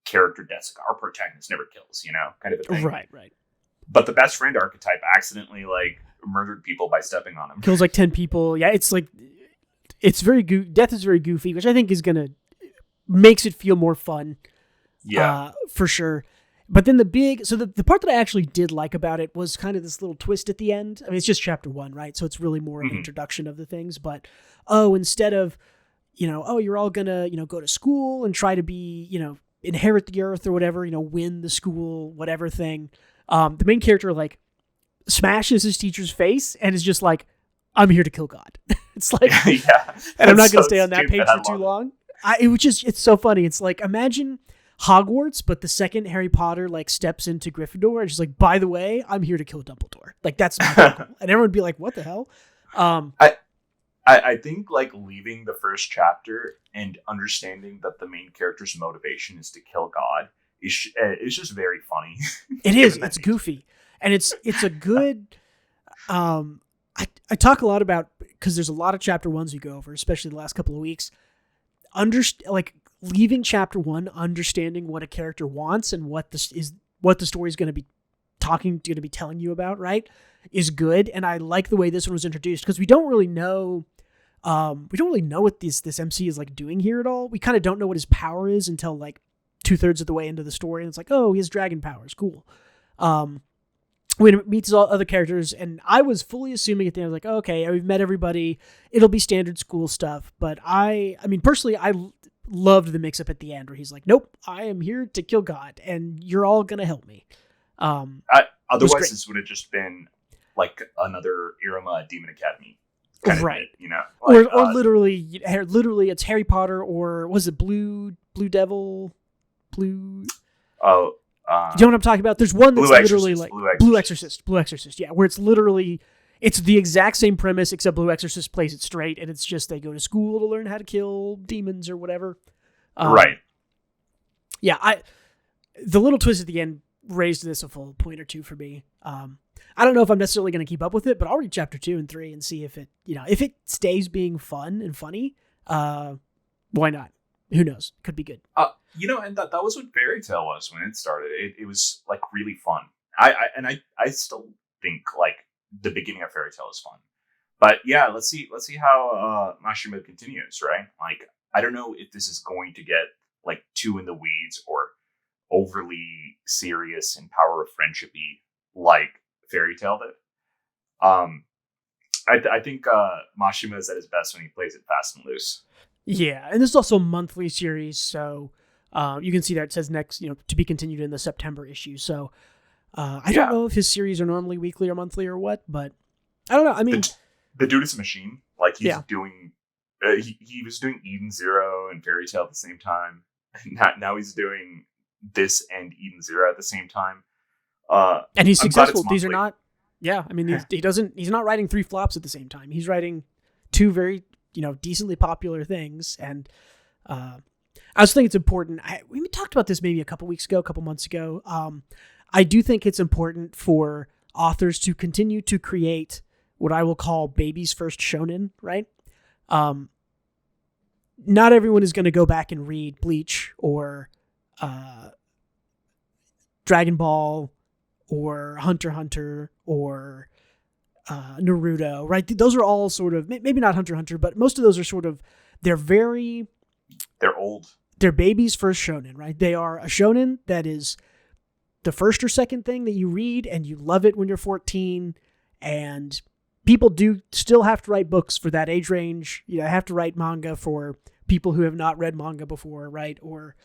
character deaths like our protagonist never kills, kind of a thing. Right. But the best friend archetype accidentally like murdered people by stepping on him. Kills like 10 people. Yeah, it's like it's very death is very goofy, which I think is makes it feel more fun. Yeah, for sure. But then the part that I actually did like about it was kind of this little twist at the end. I mean, it's just chapter 1, right? So it's really more of an introduction of the things. But, instead of, you're all going to, go to school and try to be, inherit the earth or whatever, win the school, whatever thing. The main character, like, smashes his teacher's face and is just like, I'm here to kill God. It's like, and I'm not going to stay on that page for too long. It's so funny. It's like, imagine Hogwarts, but the second Harry Potter like steps into Gryffindor and she's like, by the way, I'm here to kill Dumbledore. Like that's my goal. And everyone would be like, what the hell? I think like leaving the first chapter and understanding that the main character's motivation is to kill God is just very funny. It is. It's goofy. And it's a good I talk a lot about, because there's a lot of chapter 1s we go over, especially the last couple of weeks. Leaving chapter 1, understanding what a character wants and what the story is going to be telling you about, right, is good. And I like the way this one was introduced because we don't really know what this MC is like doing here at all. We kind of don't know what his power is until like 2/3 of the way into the story, and it's like, oh, he has dragon powers, cool. When it meets all other characters, and I was fully assuming at the end, I was like, oh, okay, we've met everybody, it'll be standard school stuff. But I mean, personally, I loved the mix-up at the end where he's like, nope, I am here to kill God, and you're all going to help me. Otherwise, this would have just been like another Iruma Demon Academy. Right. Bit, Like, or literally, it's Harry Potter, or was it Blue Devil? Oh, do you know what I'm talking about? There's one that's literally like Blue Exorcist. Blue Exorcist, yeah, where it's literally, it's the exact same premise, except Blue Exorcist plays it straight, and it's just they go to school to learn how to kill demons or whatever. Right. Yeah, the little twist at the end raised this a full point or two for me. I don't know if I'm necessarily going to keep up with it, but I'll read chapter 2 and 3 and see if it stays being fun and funny. Why not? Who knows? Could be good. And that was what Fairy Tail was when it started. It was like really fun. I still think like the beginning of Fairy Tail is fun. But yeah, let's see how Mashima continues, right? Like, I don't know if this is going to get like too in the weeds or overly serious and power of friendship-y like Fairy Tail did. I think Mashima is at his best when he plays it fast and loose. Yeah, and this is also a monthly series, so you can see that it says next, to be continued in the September issue. So I don't know if his series are normally weekly or monthly or what, but I don't know. I mean, the dude is a machine. Like, he's doing, he was doing Eden Zero and Fairy Tail at the same time. Now he's doing this and Eden Zero at the same time. And he's successful. These are not. Yeah, I mean, he's not writing 3 flops at the same time. He's writing 2 very, decently popular things. And I also think it's important. We talked about this maybe a couple months ago. I do think it's important for authors to continue to create what I will call baby's first shonen, right? Not everyone is going to go back and read Bleach or Dragon Ball or Hunter x Hunter or Naruto, right? Those are all sort of, maybe not Hunter x Hunter, but most of those are sort of, they're old. They're baby's first shonen, right? They are a shonen that is the first or second thing that you read and you love it when you're 14. And people do still have to write books for that age range. Have to write manga for people who have not read manga before, right? Or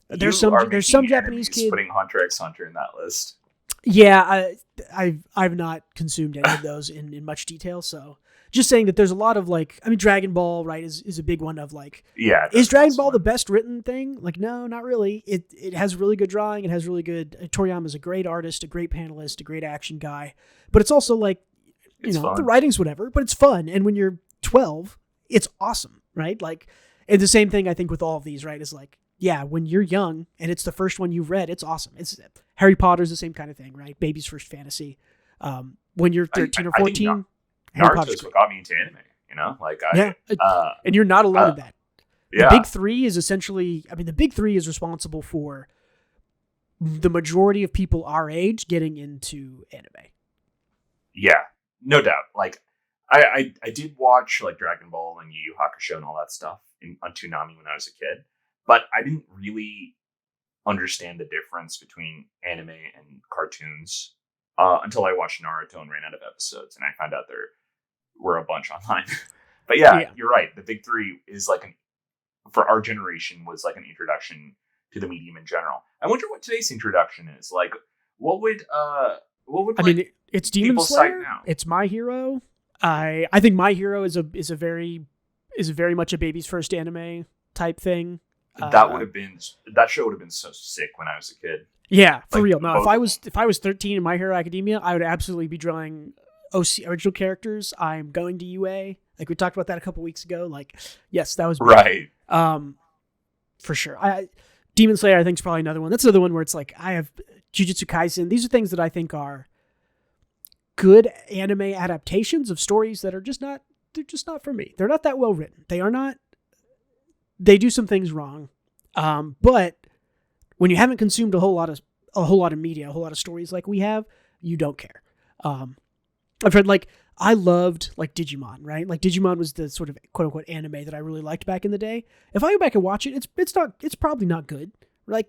there's some Japanese kid putting Hunter x Hunter in that list. Yeah, I've not consumed any of those in much detail, so just saying that there's a lot of Dragon Ball, right, is a big one of is Dragon Ball the best written thing? Like, no, not really. It has really good drawing, it has really good Toriyama's a great artist, a great panelist, a great action guy, but it's also the writing's whatever, but it's fun, and when you're 12, it's awesome, right? And the same thing I think with all of these, right, is when you're young and it's the first one you've read, it's awesome. It's Harry Potter's the same kind of thing, right? Baby's first fantasy. When you're 13 or 14, Harry Potter's what got me into anime, and you're not alone in that. Yeah. The big 3 is essentially, the big 3 is responsible for the majority of people our age getting into anime. Yeah, no doubt. I did watch Dragon Ball and Yu Yu Hakusho and all that stuff on Toonami when I was a kid. But I didn't really understand the difference between anime and cartoons until I watched Naruto and ran out of episodes, and I found out there were a bunch online. But yeah, you're right. The big 3 is for our generation was an introduction to the medium in general. I wonder what today's introduction is. What would it's Demon Slayer. Now? It's My Hero. I think My Hero is very much a baby's first anime type thing. That show would have been so sick when I was a kid. Yeah, for real. No, if I was 13 in My Hero Academia, I would absolutely be drawing OC original characters. I'm going to UA. We talked about that a couple weeks ago. Yes, that was right. For sure. Demon Slayer, I think, is probably another one. That's another one where it's I have Jujutsu Kaisen. These are things that I think are good anime adaptations of stories that are just not for me. They're not that well written. They are not. They do some things wrong, but when you haven't consumed a whole lot of media, a whole lot of stories like we have, you don't care. I've heard I loved Digimon, right? Digimon was the sort of quote unquote anime that I really liked back in the day. If I go back and watch it, it's probably not good, but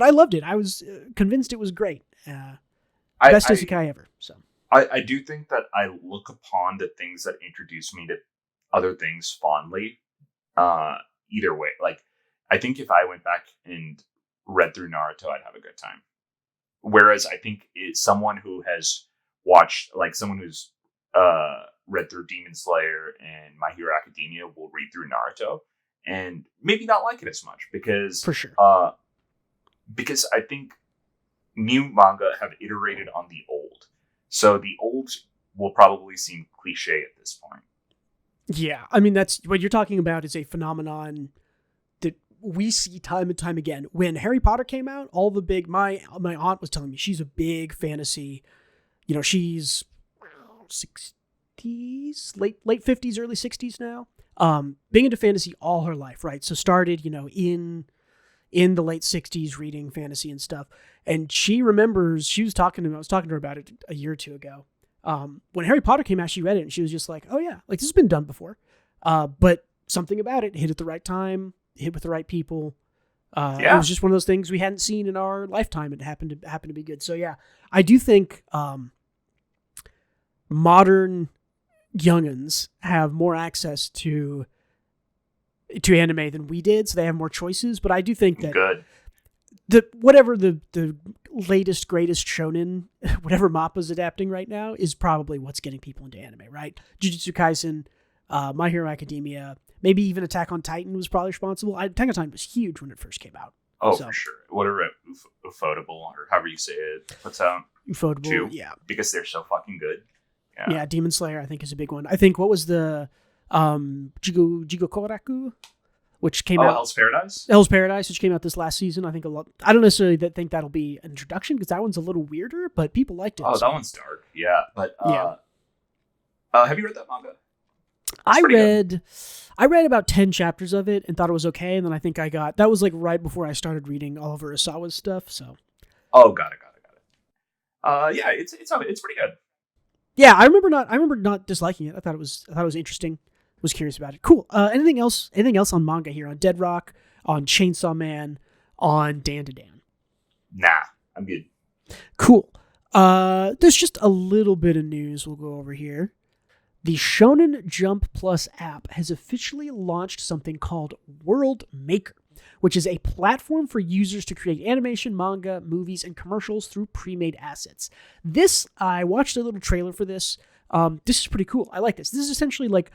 I loved it. I was convinced it was great. Best isekai ever. So I do think that I look upon the things that introduce me to other things fondly. Either way, I think if I went back and read through Naruto, I'd have a good time. Whereas I think someone who has watched, someone who's read through Demon Slayer and My Hero Academia will read through Naruto and maybe not like it as much because for sure. because I think new manga have iterated on the old. So the old will probably seem cliche at this point. Yeah, I mean, that's what you're talking about is a phenomenon that we see time and time again. When Harry Potter came out, all the big my aunt was telling me she's a big fantasy. She's 60s, late 50s, early 60s now. Being into fantasy all her life, right? So started, in the late 60s reading fantasy and stuff. And she remembers, I was talking to her about it a year or two ago. When Harry Potter came out, she read it and she was just like, oh yeah, like this has been done before. But something about it hit at the right time, hit with the right people. It was just one of those things we hadn't seen in our lifetime. It happened to be good. So yeah, I do think, modern youngins have more access to anime than we did. So they have more choices, but I do think that whatever the latest, greatest shonen, whatever Mappa's adapting right now is probably what's getting people into anime, right? Jujutsu Kaisen, My Hero Academia, maybe even Attack on Titan was probably responsible. Attack on Titan was huge when it first came out. Oh, so, for sure. Whatever, Ufotable, or however you say it, puts out. Ufotable, yeah. Because they're so fucking good. Yeah, Demon Slayer, I think, is a big one. I think, what was the Jigo Koraku, which came out... Hell's Paradise, which came out this last season. I think a lot... I don't necessarily think that'll be an introduction, because that one's a little weirder, but people liked it. Oh, so. That one's dark. Yeah, but... have you read that manga? I read about 10 chapters of it and thought it was okay, and then I think that was like right before I started reading Oliver Asawa's stuff, so... Oh, got it. Yeah, it's pretty good. Yeah, I remember not disliking it. I thought it was interesting. Was curious about it. Cool. Anything else on manga here? On Dead Rock, on Chainsaw Man, on DandaDan? Nah, I'm good. Cool. There's just a little bit of news we'll go over here. The Shonen Jump Plus app has officially launched something called World Maker, which is a platform for users to create animation, manga, movies, and commercials through pre-made assets. I watched a little trailer for this. This is pretty cool. I like this. This is essentially like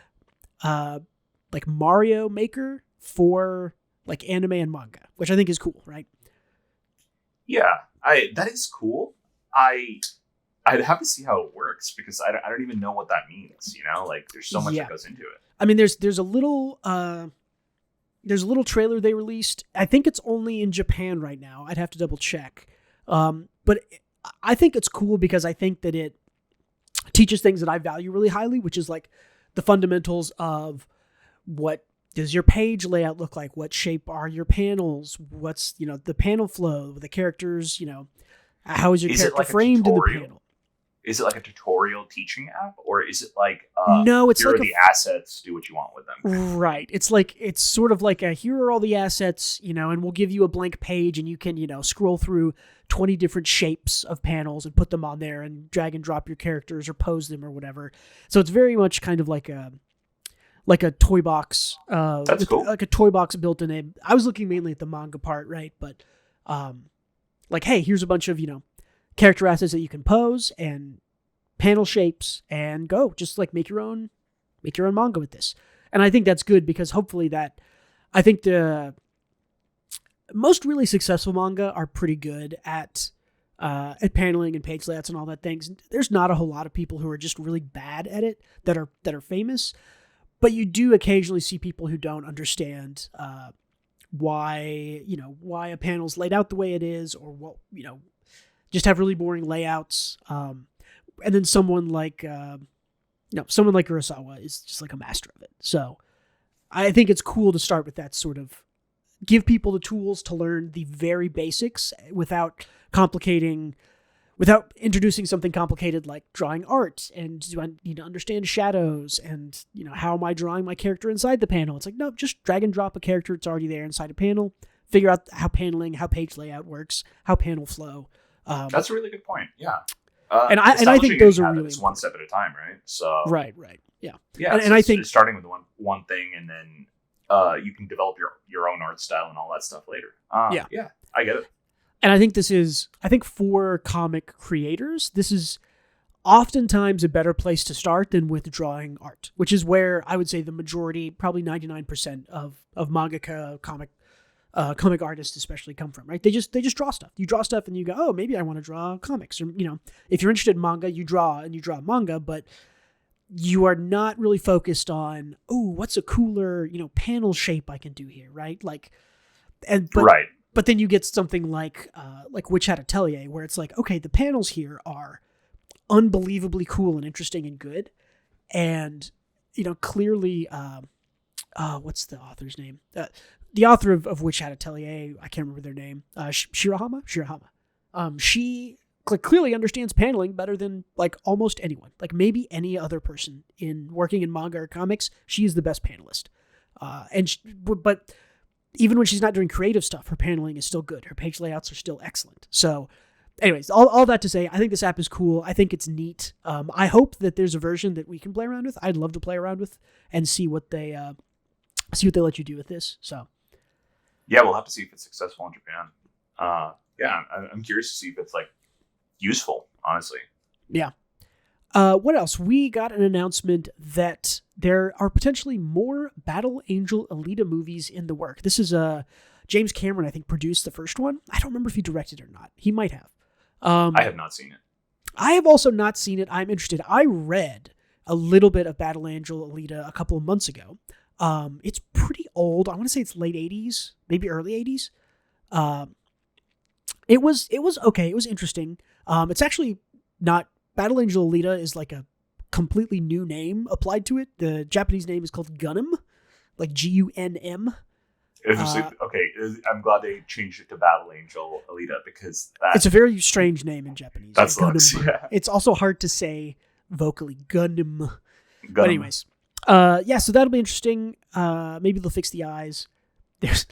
Mario Maker for like anime and manga, which I think is cool, right? Yeah, that is cool. I'd have to see how it works because I don't even know what that means. Like there's so much that goes into it. I mean, there's a little trailer they released. I think it's only in Japan right now. I'd have to double check. But I think it's cool because I think that it teaches things that I value really highly, which is like the fundamentals of what does your page layout look like? What shape are your panels? What's, the panel flow, the characters, how is your character framed in the panel? Is it like a tutorial teaching app, or is it like no? It's here like are the assets. Do what you want with them. Right. It's sort of like here are all the assets, and we'll give you a blank page, and you can scroll through 20 different shapes of panels and put them on there, and drag and drop your characters or pose them or whatever. So it's very much kind of like a toy box. That's cool. Like a toy box built in a. I was looking mainly at the manga part, right? But hey, here's a bunch of character assets that you can pose and panel shapes and go just like make your own manga with this. And I think that's good because hopefully I think the most really successful manga are pretty good at paneling and page layouts and all that things. There's not a whole lot of people who are just really bad at it that are famous, but you do occasionally see people who don't understand why a panel's laid out the way it is, or what just have really boring layouts. And then someone like Urasawa is just like a master of it. So I think it's cool to start with that sort of give people the tools to learn the very basics without introducing something complicated like drawing art. And do I need to understand shadows? And, how am I drawing my character inside the panel? It's like, no, just drag and drop a character. It's already there inside a panel. Figure out how paneling, how page layout works, how panel flow. That's a really good point. Yeah. And I think those are really one step at a time, right? So right. Yeah. Yeah. And I think starting with one thing, and then you can develop your own art style and all that stuff later. Yeah, I get it. And I think for comic creators, this is oftentimes a better place to start than with drawing art, which is where I would say the majority, probably 99% of mangaka, comic comic artists especially come from, right? They just draw stuff. You draw stuff and you go, oh, maybe I want to draw comics. Or, if you're interested in manga, you draw manga, but you are not really focused on, oh, what's a cooler, panel shape I can do here, right? Right. But then you get something like Witch Hat Atelier, where it's like, okay, the panels here are unbelievably cool and interesting and good. And, clearly, what's the author's name? The author of Witch Hat Atelier, I can't remember their name. Shirahama. She clearly understands paneling better than almost anyone. Maybe any other person working in manga or comics, she is the best panelist. But even when she's not doing creative stuff, her paneling is still good. Her page layouts are still excellent. So, anyways, all that to say, I think this app is cool. I think it's neat. I hope that there's a version that we can play around with. I'd love to play around with and see what they let you do with this. So, yeah, we'll have to see if it's successful in Japan. I'm curious to see if it's useful, honestly. Yeah. What else? We got an announcement that there are potentially more Battle Angel Alita movies in the work. This is James Cameron, I think, produced the first one. I don't remember if he directed it or not. He might have. I have not seen it. I have also not seen it. I'm interested. I read a little bit of Battle Angel Alita a couple of months ago. It's pretty old. I want to say it's late 80s, maybe early 80s. It was okay. It was interesting. It's actually not. Battle Angel Alita is a completely new name applied to it. The Japanese name is called Gunm, Gunm. Okay, I'm glad they changed it to Battle Angel Alita because it's a very strange name in Japanese. That's yeah. It's also hard to say vocally. Gunm. But anyways, so that'll be interesting. Maybe they'll fix the eyes. There's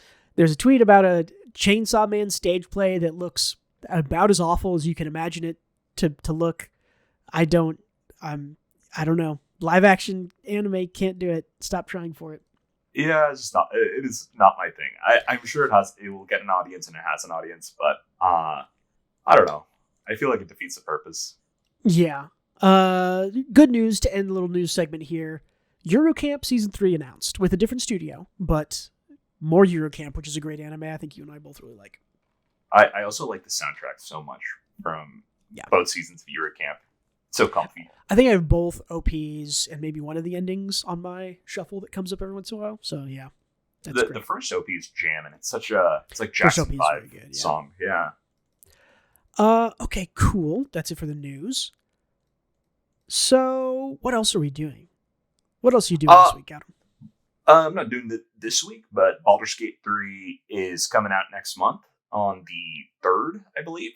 a tweet about a Chainsaw Man stage play that looks about as awful as you can imagine it to look. I don't know. Live action anime can't do it. Stop trying for it. Yeah, it is not my thing. I'm sure it will get an audience and it has an audience, but I don't know. I feel like it defeats the purpose. Yeah. Good news to end the little news segment here. Eurocamp Season 3 announced with a different studio, but more Eurocamp, which is a great anime I think you and I both really like. I also like the soundtrack so much from both seasons of Eurocamp. So comfy. I think I have both OPs and maybe one of the endings on my shuffle that comes up every once in a while. So yeah, that's great. The first OP is jam, and it's like Jackson 5 song. Yeah. Okay, cool. That's it for the news. So what else are we doing? What else are you doing this week, Adam? I'm not doing it this week, but Baldur's Gate 3 is coming out next month on the 3rd, I believe.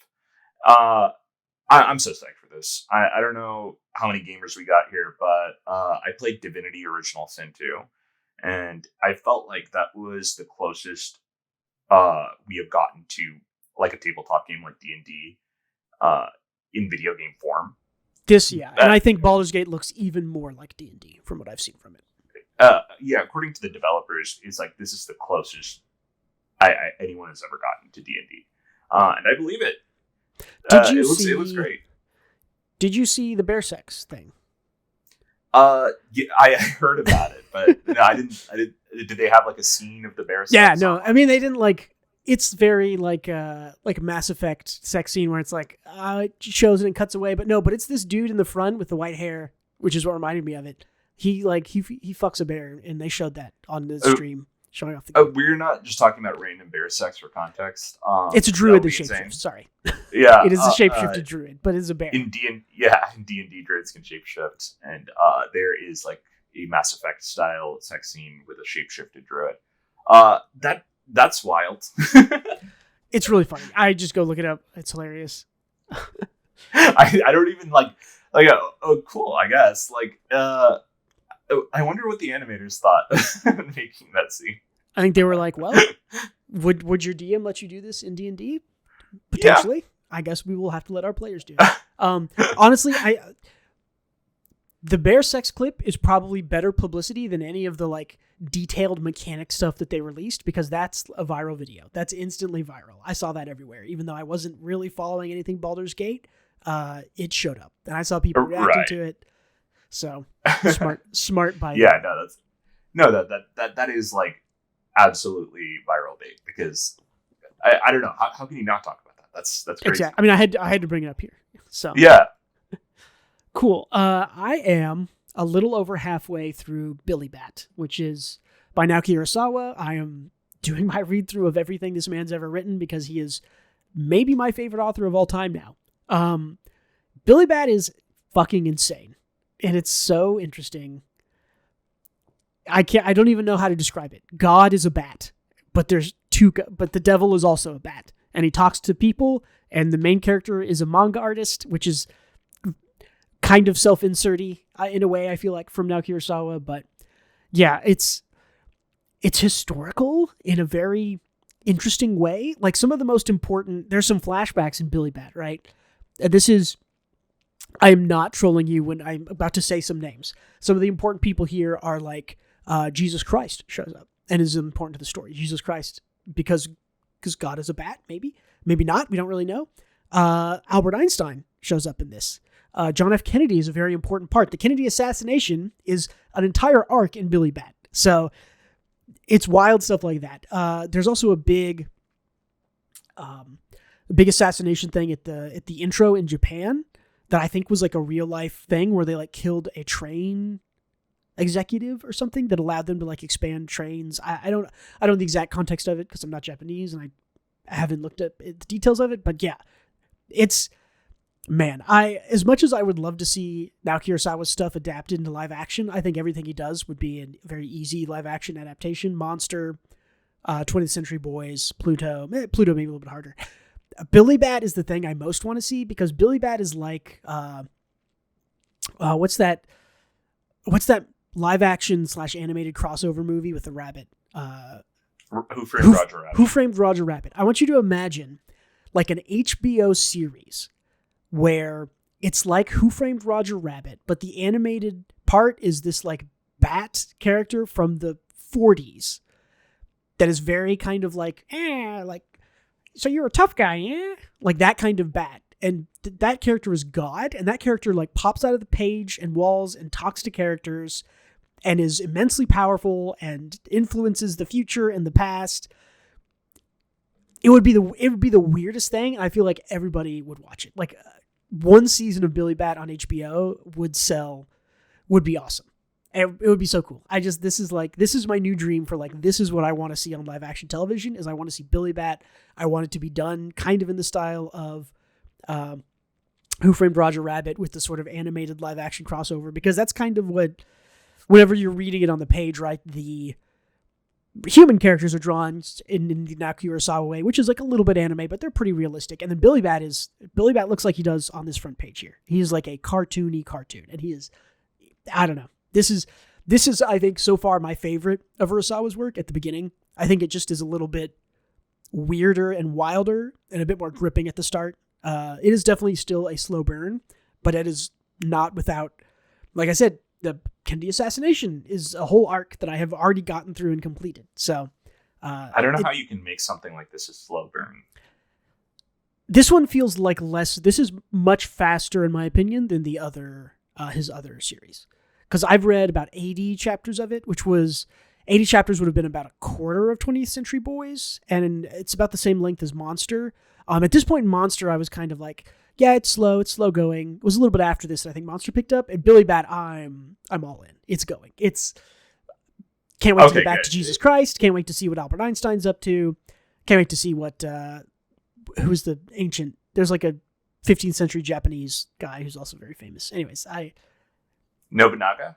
I'm so psyched for this. I don't know how many gamers we got here, but I played Divinity Original Sin 2, and I felt like that was the closest we have gotten to a tabletop game like D&D in video game form. And I think Baldur's Gate looks even more like D&D from what I've seen from it. According to the developers, it's this is the closest anyone has ever gotten to D&D, and I believe it. It looks great. Did you see the bear sex thing? Yeah, I heard about it, but no, I didn't. Did they have a scene of the bear sex? Yeah, no. I mean, they didn't It's very like a Mass Effect sex scene where it's it shows it and cuts away, but it's this dude in the front with the white hair, which is what reminded me of it. He fucks a bear, and they showed that on the stream. Showing off the game. We're not just talking about random bear sex for context. It's a druid that shapeshifts. Sorry. Yeah. It is a shapeshifted druid, but it's a bear. In D&D druids can shapeshift, and there is a Mass Effect style sex scene with a shapeshifted druid. That's wild. It's really funny. I just go look it up. It's hilarious. I don't even oh cool, I guess. I wonder what the animators thought making that scene. I think they were well, would your DM let you do this in D&D? Potentially. Yeah. I guess we will have to let our players do it. Honestly, the bear sex clip is probably better publicity than any of the detailed mechanic stuff that they released, because that's a viral video. That's instantly viral. I saw that everywhere. Even though I wasn't really following anything Baldur's Gate, it showed up. And I saw people reacting to it. So smart by yeah, no, that is absolutely viral bait because I don't know how can you not talk about that? That's crazy. Exactly. I mean, I had to bring it up here. So yeah, cool. I am a little over halfway through Billy Bat, which is by Naoki Urasawa. I am doing my read through of everything this man's ever written because he is maybe my favorite author of all time now. Billy Bat is fucking insane, and it's so interesting. I don't even know how to describe it. God is a bat, but but the devil is also a bat, and he talks to people, and the main character is a manga artist, which is kind of self-inserty in a way, I feel like, from Naoki Urasawa. But yeah, it's historical in a very interesting way. Like some of the most important, there's some flashbacks in Billy Bat, right? I am not trolling you when I'm about to say some names. Some of the important people here are like Jesus Christ shows up and is important to the story. Jesus Christ, because God is a bat, maybe not. We don't really know. Albert Einstein shows up in this. John F. Kennedy is a very important part. The Kennedy assassination is an entire arc in Billy Bat. So it's wild stuff like that. There's also a big assassination thing at the intro in Japan that I think was like a real life thing where they like killed a train executive or something that allowed them to like expand trains. I don't know the exact context of it because I'm not Japanese and I haven't looked at the details of it, but yeah, as much as I would love to see Naoki Urasawa's stuff adapted into live action, I think everything he does would be a very easy live action adaptation. Monster, 20th Century Boys, Pluto maybe a little bit harder. Billy Bat is the thing I most want to see because Billy Bat is like, what's that live action / animated crossover movie with the rabbit? Who Framed Roger Rabbit? Who Framed Roger Rabbit? I want you to imagine like an HBO series where it's like Who Framed Roger Rabbit, but the animated part is this like bat character from the 40s that is very kind of like, so you're a tough guy, yeah? Like that kind of bat. And that character is God, and that character like pops out of the page and walls and talks to characters and is immensely powerful and influences the future and the past. It would be the weirdest thing, and I feel like everybody would watch it. Like one season of Billy Bat on HBO would be awesome. It would be so cool. This is my new dream for like, this is what I want to see on live action television is I want to see Billy Bat. I want it to be done kind of in the style of Who Framed Roger Rabbit with the sort of animated live action crossover, because that's kind of what, whenever you're reading it on the page, right, the human characters are drawn in the Naoki Urasawa way, which is like a little bit anime, but they're pretty realistic. And then Billy Bat looks like he does on this front page here. He's like a cartoony cartoon, and he is, I don't know. This is I think so far my favorite of Urasawa's work at the beginning. I think it just is a little bit weirder and wilder and a bit more gripping at the start. It is definitely still a slow burn, but it is not without, like I said, the Kennedy assassination is a whole arc that I have already gotten through and completed. So I don't know how you can make something like this a slow burn. This one feels like this is much faster in my opinion than the other, his other series. Because I've read about 80 chapters of it, 80 chapters would have been about a quarter of 20th Century Boys, and it's about the same length as Monster. At this point in Monster, I was kind of like, yeah, it's slow going. It was a little bit after this that I think Monster picked up, and Billy Bat, I'm all in. It's going. Can't wait to get back to Jesus Christ. Can't wait to see what Albert Einstein's up to. Can't wait to see what, who's the ancient, there's like a 15th century Japanese guy who's also very famous. Anyways, Nobunaga?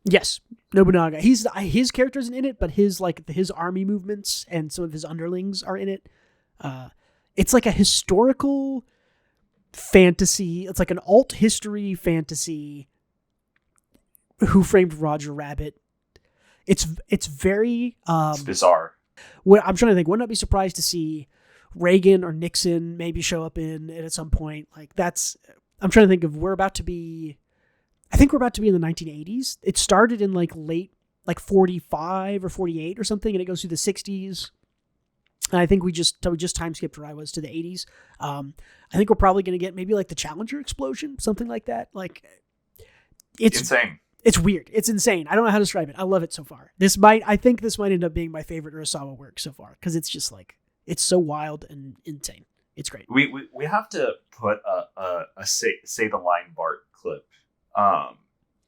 Yes, Nobunaga. His character isn't in it, but his army movements and some of his underlings are in it. It's like a historical fantasy. It's like an alt history fantasy. Who Framed Roger Rabbit? It's very it's bizarre. I'm trying to think. Wouldn't I be surprised to see Reagan or Nixon maybe show up in it at some point? Like I'm trying to think of. I think we're about to be in the 1980s. It started in like late, like 45 or 48 or something, and it goes through the 60s. And I think we just time skipped where I was to the 80s. I think we're probably going to get maybe like the Challenger explosion, something like that. Like it's insane. It's weird. It's insane. I don't know how to describe it. I love it so far. I think this might end up being my favorite Urasawa work so far because it's just like it's so wild and insane. It's great. We have to put a say the line Bart clip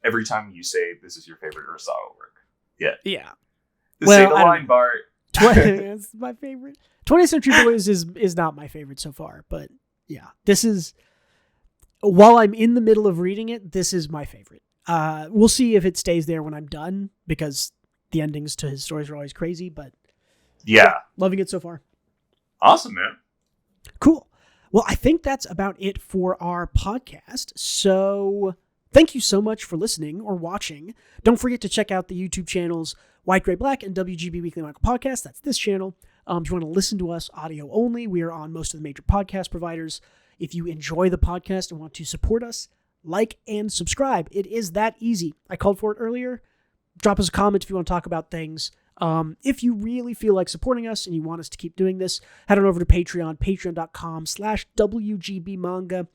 every time you say this is your favorite Urasawa work. Yeah. Yeah. Say the line Bart. It's my favorite. 20th Century Boys is not my favorite so far, but yeah, this is. While I'm in the middle of reading it, this is my favorite. We'll see if it stays there when I'm done because the endings to his stories are always crazy, but yeah, loving it so far. Awesome, man. Cool. Well, I think that's about it for our podcast. So thank you so much for listening or watching. Don't forget to check out the YouTube channels White, Gray, Black and WGB Weekly Manga Podcast. That's this channel. If you want to listen to us audio only, we are on most of the major podcast providers. If you enjoy the podcast and want to support us, like and subscribe. It is that easy. I called for it earlier. Drop us a comment if you want to talk about things. If you really feel like supporting us and you want us to keep doing this, head on over to Patreon, patreon.com/WGBmanga.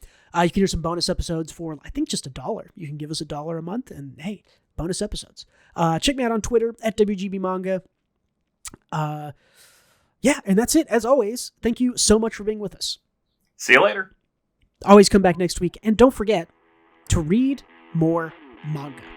You can hear some bonus episodes for, I think, just $1. You can give us $1 a month and, hey, bonus episodes. Check me out on Twitter @WGBmanga. Yeah, and that's it. As always, thank you so much for being with us. See you later. Always come back next week. And don't forget to read more manga.